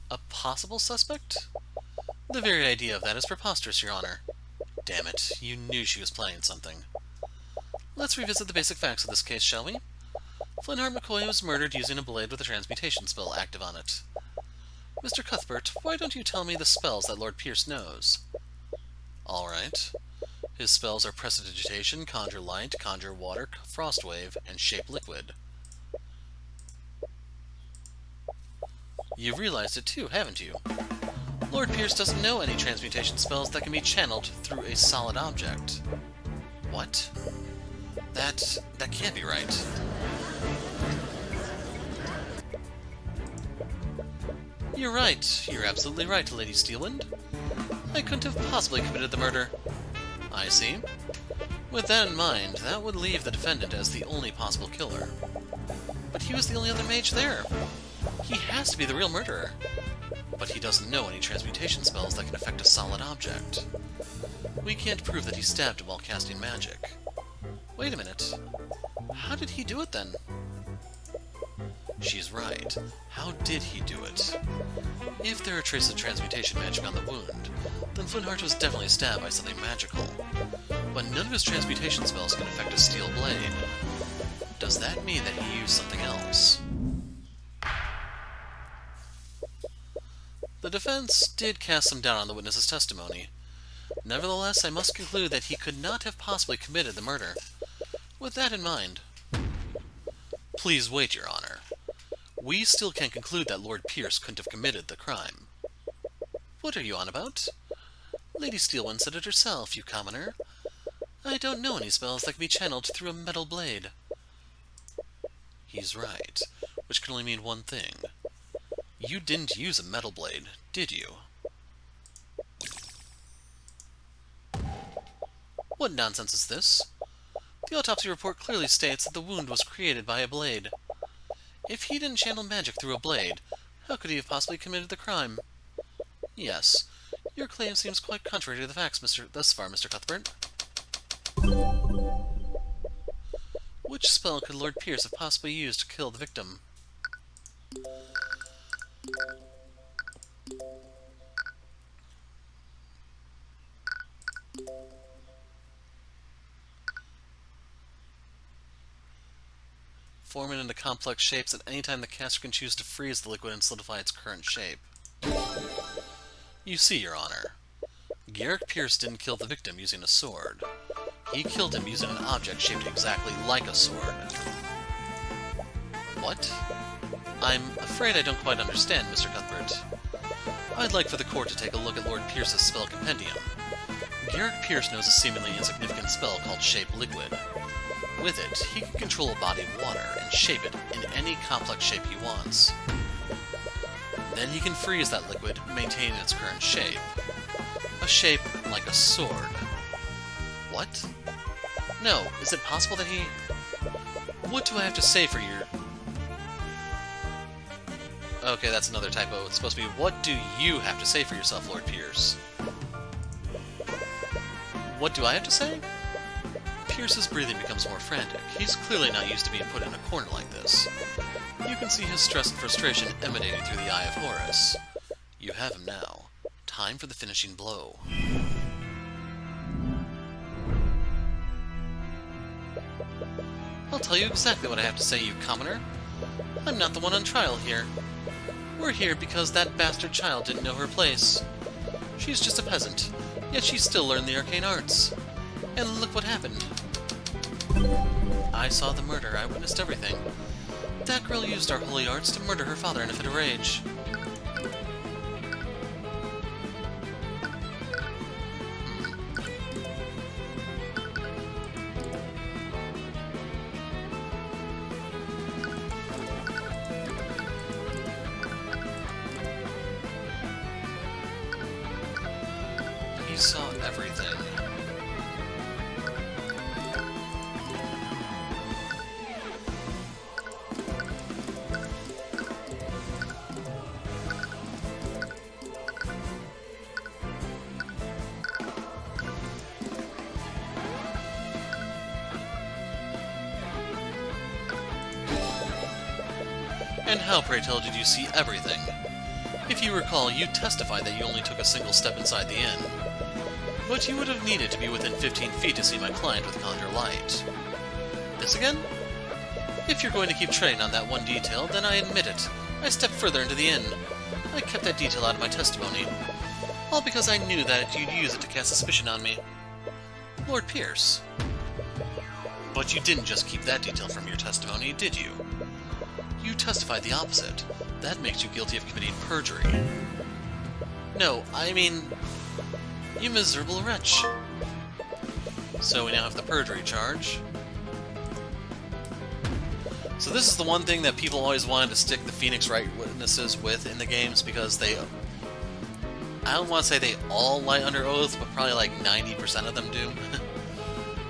Speaker 1: A possible suspect? The very idea of that is preposterous, Your Honor. Damn it, you knew she was planning something. Let's revisit the basic facts of this case, shall we? Flintheart McCoy was murdered using a blade with a transmutation spell active on it. Mr. Cuthbert, why don't you tell me the spells that Lord Pierce knows? Alright. His spells are Prestidigitation, Conjure Light, Conjure Water, Frost Wave, and Shape Liquid. You've realized it too, haven't you? Lord Pierce doesn't know any transmutation spells that can be channeled through a solid object. What? That can't be right. You're right. You're absolutely right, Lady Steelwind. I couldn't have possibly committed the murder. I see. With that in mind, that would leave the defendant as the only possible killer. But he was the only other mage there. He has to be the real murderer. But he doesn't know any transmutation spells that can affect a solid object. We can't prove that he stabbed him while casting magic. Wait a minute. How did he do it then? She's right. How did he do it? If there are traces of transmutation magic on the wound, then Flintheart was definitely stabbed by something magical. But none of his transmutation spells can affect a steel blade. Does that mean that he used something else? The defense did cast some doubt on the witness's testimony. Nevertheless, I must conclude that he could not have possibly committed the murder. With that in mind... Please wait, Your Honor. We still can't conclude that Lord Pierce couldn't have committed the crime. What are you on about? Lady Steelwind said it herself, you commoner. I don't know any spells that can be channeled through a metal blade. He's right, which can only mean one thing. You didn't use a metal blade, did you? What nonsense is this? The autopsy report clearly states that the wound was created by a blade. If he didn't channel magic through a blade, how could he have possibly committed the crime? Yes, your claim seems quite contrary to the facts, thus far, Mr. Cuthbert. Which spell could Lord Pierce have possibly used to kill the victim? Form it into complex shapes at any time the caster can choose to freeze the liquid and solidify its current shape. You see, Your Honor, Garrick Pierce didn't kill the victim using a sword. He killed him using an object shaped exactly like a sword. What? I'm afraid I don't quite understand, Mr. Cuthbert. I'd like for the court to take a look at Lord Pierce's spell compendium. Garrick Pierce knows a seemingly insignificant spell called Shape Liquid. With it, he can control a body of water and shape it in any complex shape he wants. Then he can freeze that liquid, maintaining its current shape. A shape like a sword. What? No, is it possible that he... What do I have to say for your... Okay, that's another typo. It's supposed to be, what do you have to say for yourself, Lord Pierce? What do I have to say? Pierce's breathing becomes more frantic. He's clearly not used to being put in a corner like this. You can see his stress and frustration emanating through the eye of Horus. You have him now. Time for the finishing blow. I'll tell you exactly what I have to say, you commoner. I'm not the one on trial here. We're here because that bastard child didn't know her place. She's just a peasant, yet she still learned the arcane arts. And look what happened. I saw the murder. I witnessed everything. That girl used our holy arts to murder her father in a fit of rage. He saw everything. And how, pray tell, did you see everything? If you recall, you testified that you only took a single step inside the inn. But you would have needed to be within 15 feet to see my client with Conjure Light. This again? If you're going to keep treading on that one detail, then I admit it. I stepped further into the inn. I kept that detail out of my testimony. All because I knew that you'd use it to cast suspicion on me. Lord Pierce. But you didn't just keep that detail from your testimony, did you? You testified the opposite. That makes you guilty of committing perjury. No, I mean, you miserable wretch. So we now have the perjury charge. So this is the one thing that people always wanted to stick the Phoenix Wright witnesses with in the games, because they... I don't want to say they all lie under oath, but probably like 90% of them do.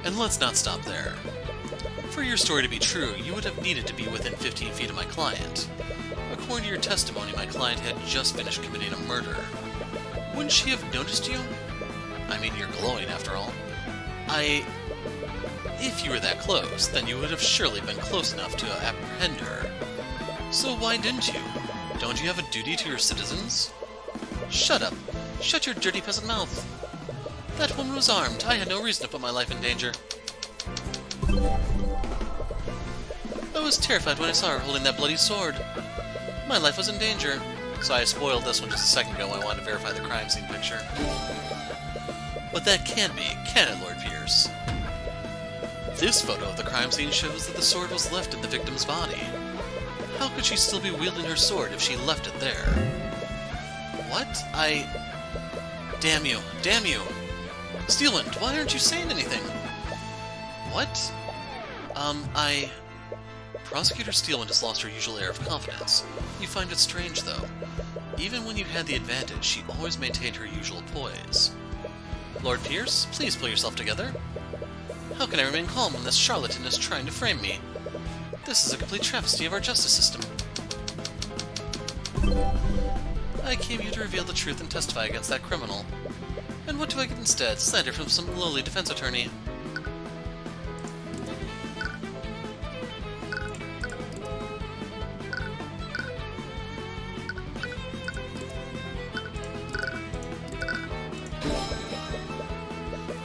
Speaker 1: And let's not stop there. For your story to be true, you would have needed to be within 15 feet of my client. According to your testimony, my client had just finished committing a murder. Wouldn't she have noticed you? I mean, you're glowing after all. If you were that close, then you would have surely been close enough to apprehend her. So why didn't you? Don't you have a duty to your citizens? Shut up. Shut your dirty peasant mouth. That woman was armed. I had no reason to put my life in danger. I was terrified when I saw her holding that bloody sword. My life was in danger. So I spoiled this one just a second ago when I wanted to verify the crime scene picture. But that can't be, can it, Lord Pierce? This photo of the crime scene shows that the sword was left in the victim's body. How could she still be wielding her sword if she left it there? What? Damn you! Damn you! Steelwind, why aren't you saying anything? What? Prosecutor Steelwind has lost her usual air of confidence. You find it strange, though. Even when you had the advantage, she always maintained her usual poise. Lord Pierce, please pull yourself together. How can I remain calm when this charlatan is trying to frame me? This is a complete travesty of our justice system. I came here to reveal the truth and testify against that criminal. And what do I get instead? Slander from some lowly defense attorney.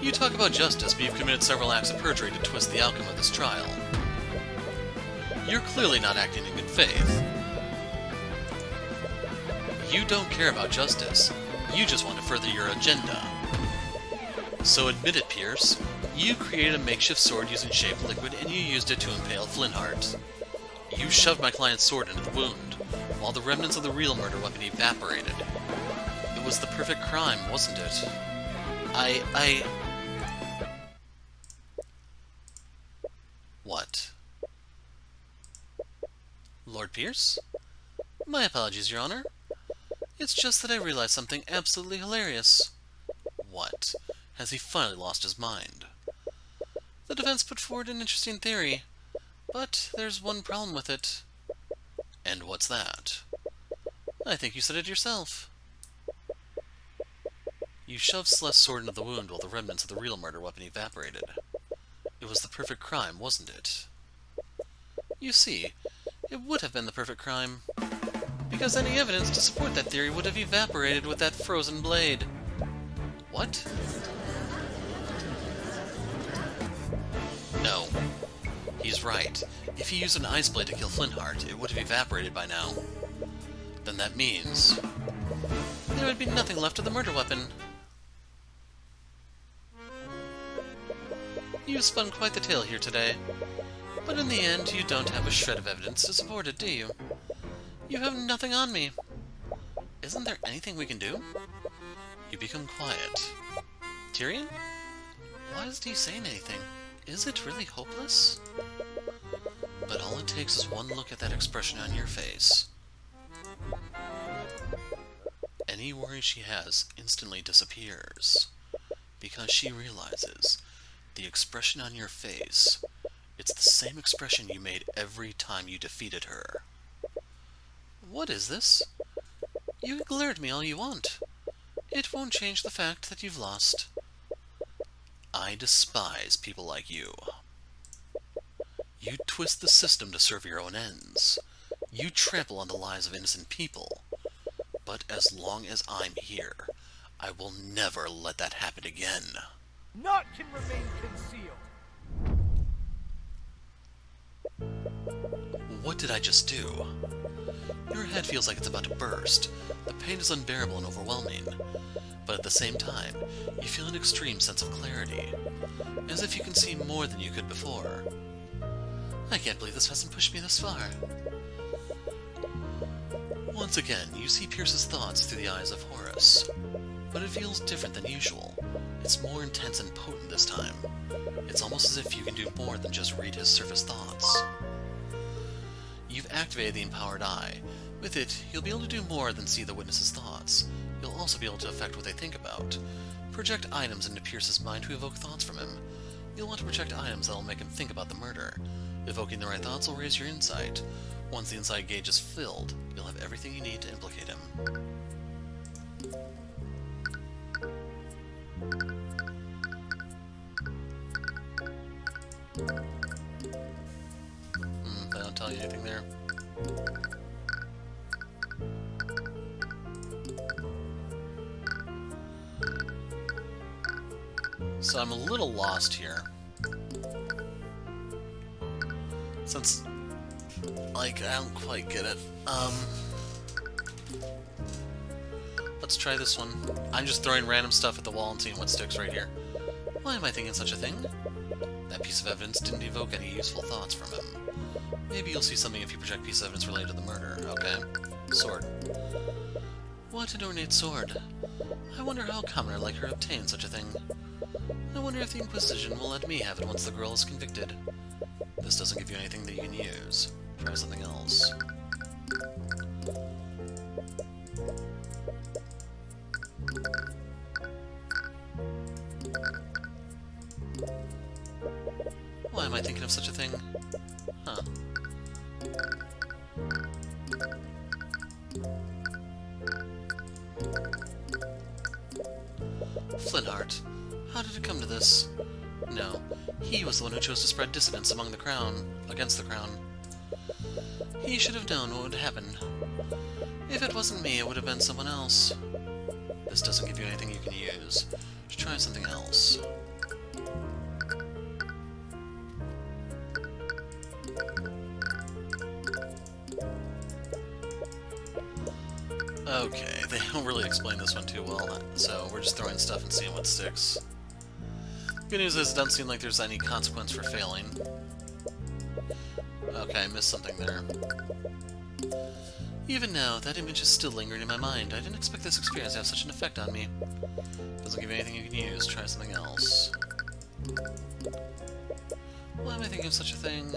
Speaker 1: You talk about justice, but you've committed several acts of perjury to twist the outcome of this trial. You're clearly not acting in good faith. You don't care about justice. You just want to further your agenda. So admit it, Pierce. You created a makeshift sword using shaped liquid, and you used it to impale Flintheart. You shoved my client's sword into the wound, while the remnants of the real murder weapon evaporated. It was the perfect crime, wasn't it? What? Lord Pierce? My apologies, Your Honor. It's just that I realized something absolutely hilarious. What? Has he finally lost his mind? The defense put forward an interesting theory, but there's one problem with it. And what's that? I think you said it yourself. You shoved Celeste's sword into the wound while the remnants of the real murder weapon evaporated. It was the perfect crime, wasn't it? You see, it would have been the perfect crime, because any evidence to support that theory would have evaporated with that frozen blade. What? No. He's right. If he used an ice blade to kill Flintheart, it would have evaporated by now. Then that means there would be nothing left of the murder weapon. You've spun quite the tale here today, but in the end you don't have a shred of evidence to support it, do you? You have nothing on me. Isn't there anything we can do? You become quiet. Tyrion? Why isn't he saying anything? Is it really hopeless? But all it takes is one look at that expression on your face. Any worry she has instantly disappears, because she realizes the expression on your face, it's the same expression you made every time you defeated her. What is this? You can glare at me all you want. It won't change the fact that you've lost. I despise people like you. You twist the system to serve your own ends. You trample on the lives of innocent people. But as long as I'm here, I will never let that happen again.
Speaker 2: Naught can remain concealed.
Speaker 1: What did I just do? Your head feels like it's about to burst. The pain is unbearable and overwhelming. But at the same time, you feel an extreme sense of clarity, as if you can see more than you could before. I can't believe this hasn't pushed me this far. Once again, you see Pierce's thoughts through the eyes of Horus, but it feels different than usual. It's more intense and potent this time. It's almost as if you can do more than just read his surface thoughts. You've activated the Empowered Eye. With it, you'll be able to do more than see the witness's thoughts. You'll also be able to affect what they think about. Project items into Pierce's mind to evoke thoughts from him. You'll want to project items that'll make him think about the murder. Evoking the right thoughts will raise your insight. Once the insight gauge is filled, you'll have everything you need to implicate him. They don't tell you anything there. So I'm a little lost here. Since, like, I don't quite get it. Let's try this one. I'm just throwing random stuff at the wall and seeing what sticks right here. Why am I thinking such a thing? That piece of evidence didn't evoke any useful thoughts from him. Maybe you'll see something if you project a piece of evidence related to the murder. Okay. Sword. What an ornate sword. I wonder how a commoner like her obtained such a thing. I wonder if the Inquisition will let me have it once the girl is convicted. This doesn't give you anything that you can use. Try something else. Why am I thinking of such a thing? Huh. Flintheart. How did it come to this? No, he was the one who chose to spread dissidence among the Crown, against the Crown. He should have known what would happen. If it wasn't me, it would have been someone else. This doesn't give you anything you can use. Just try something else. Okay, they don't really explain this one too well, so we're just throwing stuff and seeing what sticks. Good news is it doesn't seem like there's any consequence for failing. Okay, I missed something there. Even now, that image is still lingering in my mind. I didn't expect this experience to have such an effect on me. Doesn't give you anything you can use. Try something else. Why am I thinking of such a thing?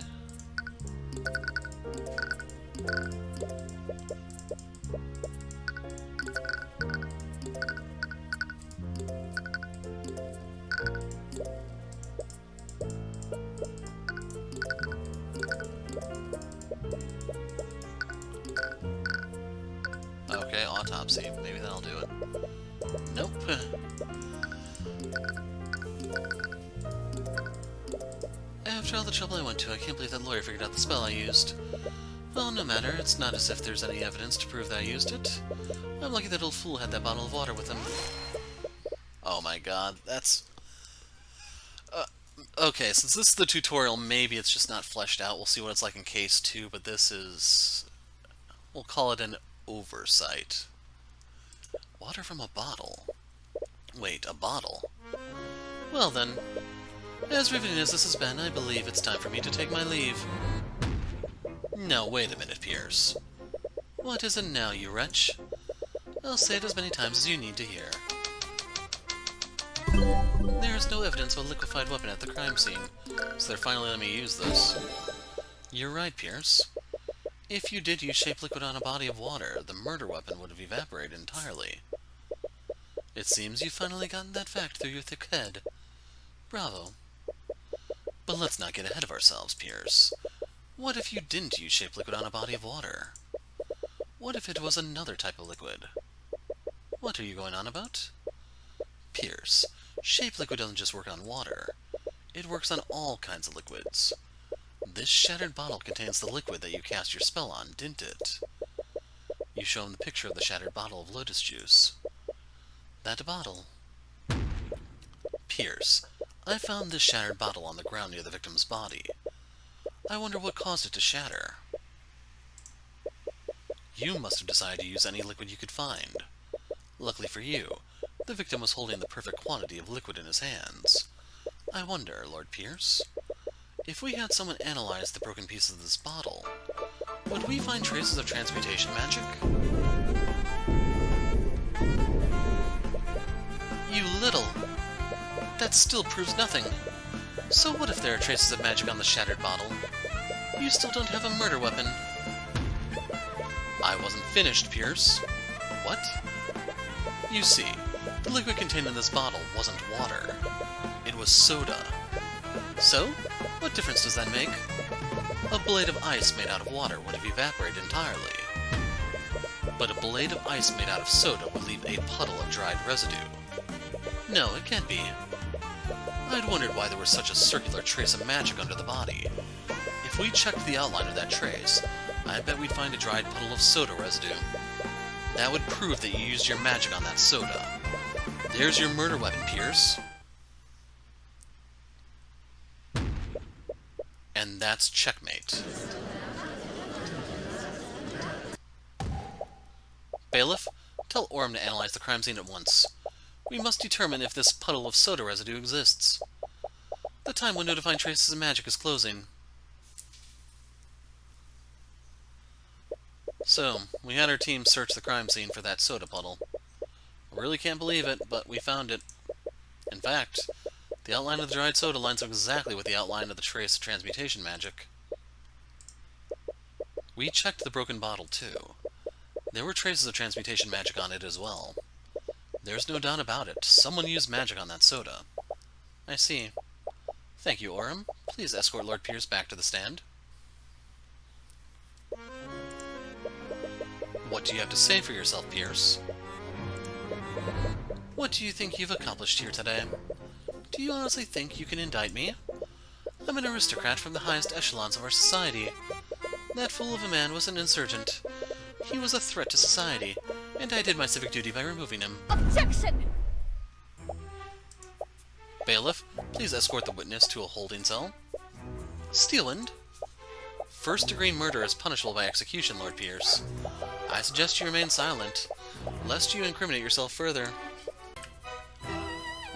Speaker 1: Okay, autopsy. Maybe that'll do it. Nope. After all the trouble I went to, I can't believe that lawyer figured out the spell I used. Well, no matter. It's not as if there's any evidence to prove that I used it. I'm lucky that old fool had that bottle of water with him. Oh my god, that's... okay, since this is the tutorial, maybe it's just not fleshed out. We'll see what it's like in Case 2, but this is... we'll call it an oversight. Water from a bottle. Wait, a bottle? Well then, as riveting as this has been, I believe it's time for me to take my leave. No, wait a minute, Pierce. What is it now, you wretch? I'll say it as many times as you need to hear. There is no evidence of a liquefied weapon at the crime scene, so they're finally letting me use this. You're right, Pierce. If you did use shaped liquid on a body of water, the murder weapon would have evaporated entirely. It seems you've finally gotten that fact through your thick head. Bravo. But let's not get ahead of ourselves, Pierce. What if you didn't use shaped liquid on a body of water? What if it was another type of liquid? What are you going on about? Pierce, shaped liquid doesn't just work on water. It works on all kinds of liquids. This shattered bottle contains the liquid that you cast your spell on, didn't it? You show him the picture of the shattered bottle of lotus juice. That bottle. Pierce, I found this shattered bottle on the ground near the victim's body. I wonder what caused it to shatter. You must have decided to use any liquid you could find. Luckily for you, the victim was holding the perfect quantity of liquid in his hands. I wonder, Lord Pierce, if we had someone analyze the broken pieces of this bottle, would we find traces of transmutation magic? You little! That still proves nothing. So what if there are traces of magic on the shattered bottle? You still don't have a murder weapon. I wasn't finished, Pierce. What? You see, the liquid contained in this bottle wasn't water. It was soda. So, what difference does that make? A blade of ice made out of water would have evaporated entirely. But a blade of ice made out of soda would leave a puddle of dried residue. No, it can't be. I'd wondered why there was such a circular trace of magic under the body. If we checked the outline of that trace, I bet we'd find a dried puddle of soda residue. That would prove that you used your magic on that soda. There's your murder weapon, Pierce. And that's checkmate. Bailiff, tell Orem to analyze the crime scene at once. We must determine if this puddle of soda residue exists. The time window to find traces of magic is closing. So, we had our team search the crime scene for that soda puddle. Really can't believe it, but we found it. In fact, the outline of the dried soda lines up exactly with the outline of the trace of transmutation magic. We checked the broken bottle, too. There were traces of transmutation magic on it as well. There's no doubt about it. Someone used magic on that soda. I see. Thank you, Orem. Please escort Lord Pierce back to the stand. What do you have to say for yourself, Pierce? What do you think you've accomplished here today? Do you honestly think you can indict me? I'm an aristocrat from the highest echelons of our society. That fool of a man was an insurgent. He was a threat to society, and I did my civic duty by removing him.
Speaker 2: Objection!
Speaker 1: Bailiff, please escort the witness to a holding cell. Steeland? First-degree murder is punishable by execution, Lord Pierce. I suggest you remain silent, lest you incriminate yourself further.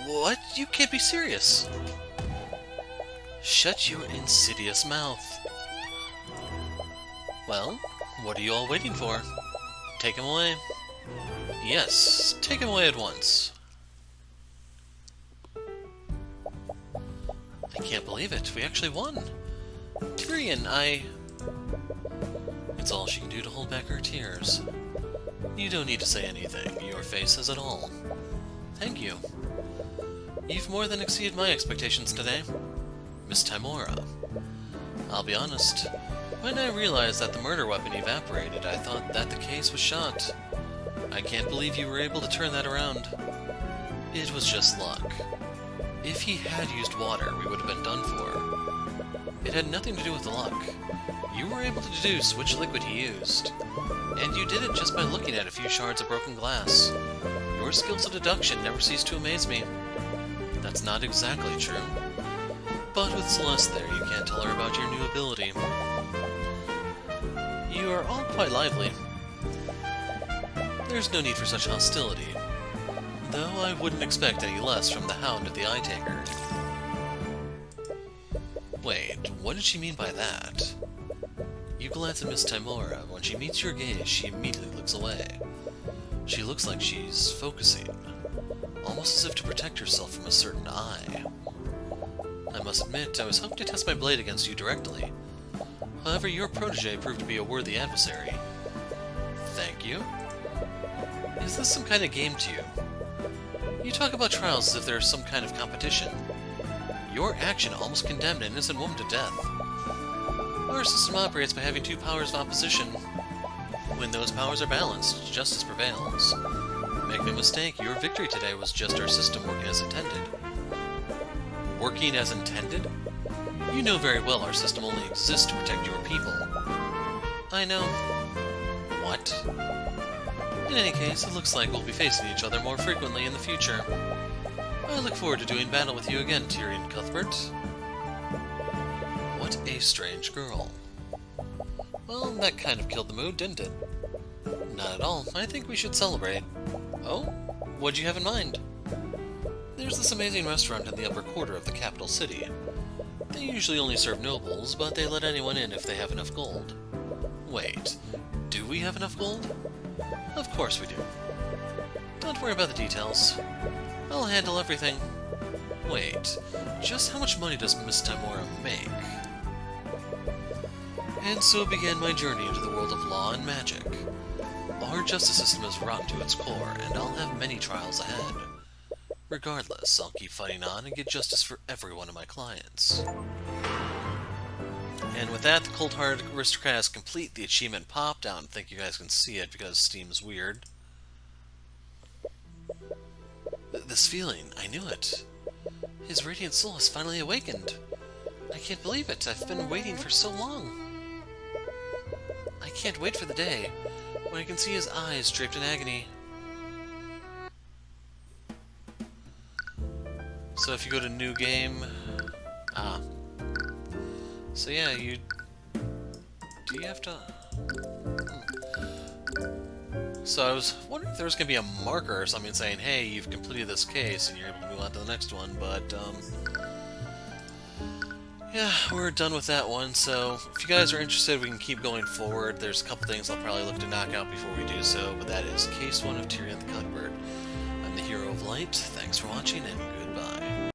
Speaker 1: What? You can't be serious! Shut your insidious mouth. Well, what are you all waiting for? Take him away. Yes, take him away at once. I can't believe it. We actually won. Tyrion, It's all she can do to hold back her tears. You don't need to say anything. Your face says it all. Thank you. You've more than exceeded my expectations today, Miss Timora. I'll be honest. When I realized that the murder weapon evaporated, I thought that the case was shot. I can't believe you were able to turn that around. It was just luck. If he had used water, we would have been done for. It had nothing to do with the luck. You were able to deduce which liquid he used. And you did it just by looking at a few shards of broken glass. Your skills of deduction never cease to amaze me. That's not exactly true. But with Celeste there, you can't tell her about your new ability. You are all quite lively. There's no need for such hostility. Though I wouldn't expect any less from the Hound of the Eye Taker. Wait, what did she mean by that? You glance at Miss Timora. When she meets your gaze, she immediately looks away. She looks like she's focusing, almost as if to protect herself from a certain eye. I must admit, I was hoping to test my blade against you directly. However, your protege proved to be a worthy adversary. Thank you. Is this some kind of game to you? You talk about trials as if there's some kind of competition. Your action almost condemned an innocent woman to death. Our system operates by having two powers of opposition. When those powers are balanced, justice prevails. Make no mistake, your victory today was just our system working as intended. Working as intended? You know very well our system only exists to protect your people. I know. What? In any case, it looks like we'll be facing each other more frequently in the future. I look forward to doing battle with you again, Tyrion Cuthbert. What a strange girl. Well, that kind of killed the mood, didn't it? Not at all. I think we should celebrate. Oh? What'd you have in mind? There's this amazing restaurant in the upper quarter of the capital city. They usually only serve nobles, but they let anyone in if they have enough gold. Wait, do we have enough gold? Of course we do. Don't worry about the details. I'll handle everything. Wait, just how much money does Miss Timora make? And so began my journey into the world of law and magic. Our justice system is rotten to its core, and I'll have many trials ahead. Regardless, I'll keep fighting on and get justice for every one of my clients. And with that, the Coldhearted Aristocrat is complete. The achievement popped out, and I think you guys can see it because Steam's weird. This feeling, I knew it. His radiant soul has finally awakened. I can't believe it. I've been waiting for so long. I can't wait for the day when I can see his eyes draped in agony. So if you go to new game, so yeah, do you have to? So I was wondering if there was gonna be a marker or something saying, "Hey, you've completed this case and you're able to move on to the next one," but yeah, we're done with that one. So if you guys are interested, we can keep going forward. There's a couple things I'll probably look to knock out before we do so, but that is Case 1 of Tyrion Cuthbert. I'm the Hero of Light. Thanks for watching, and good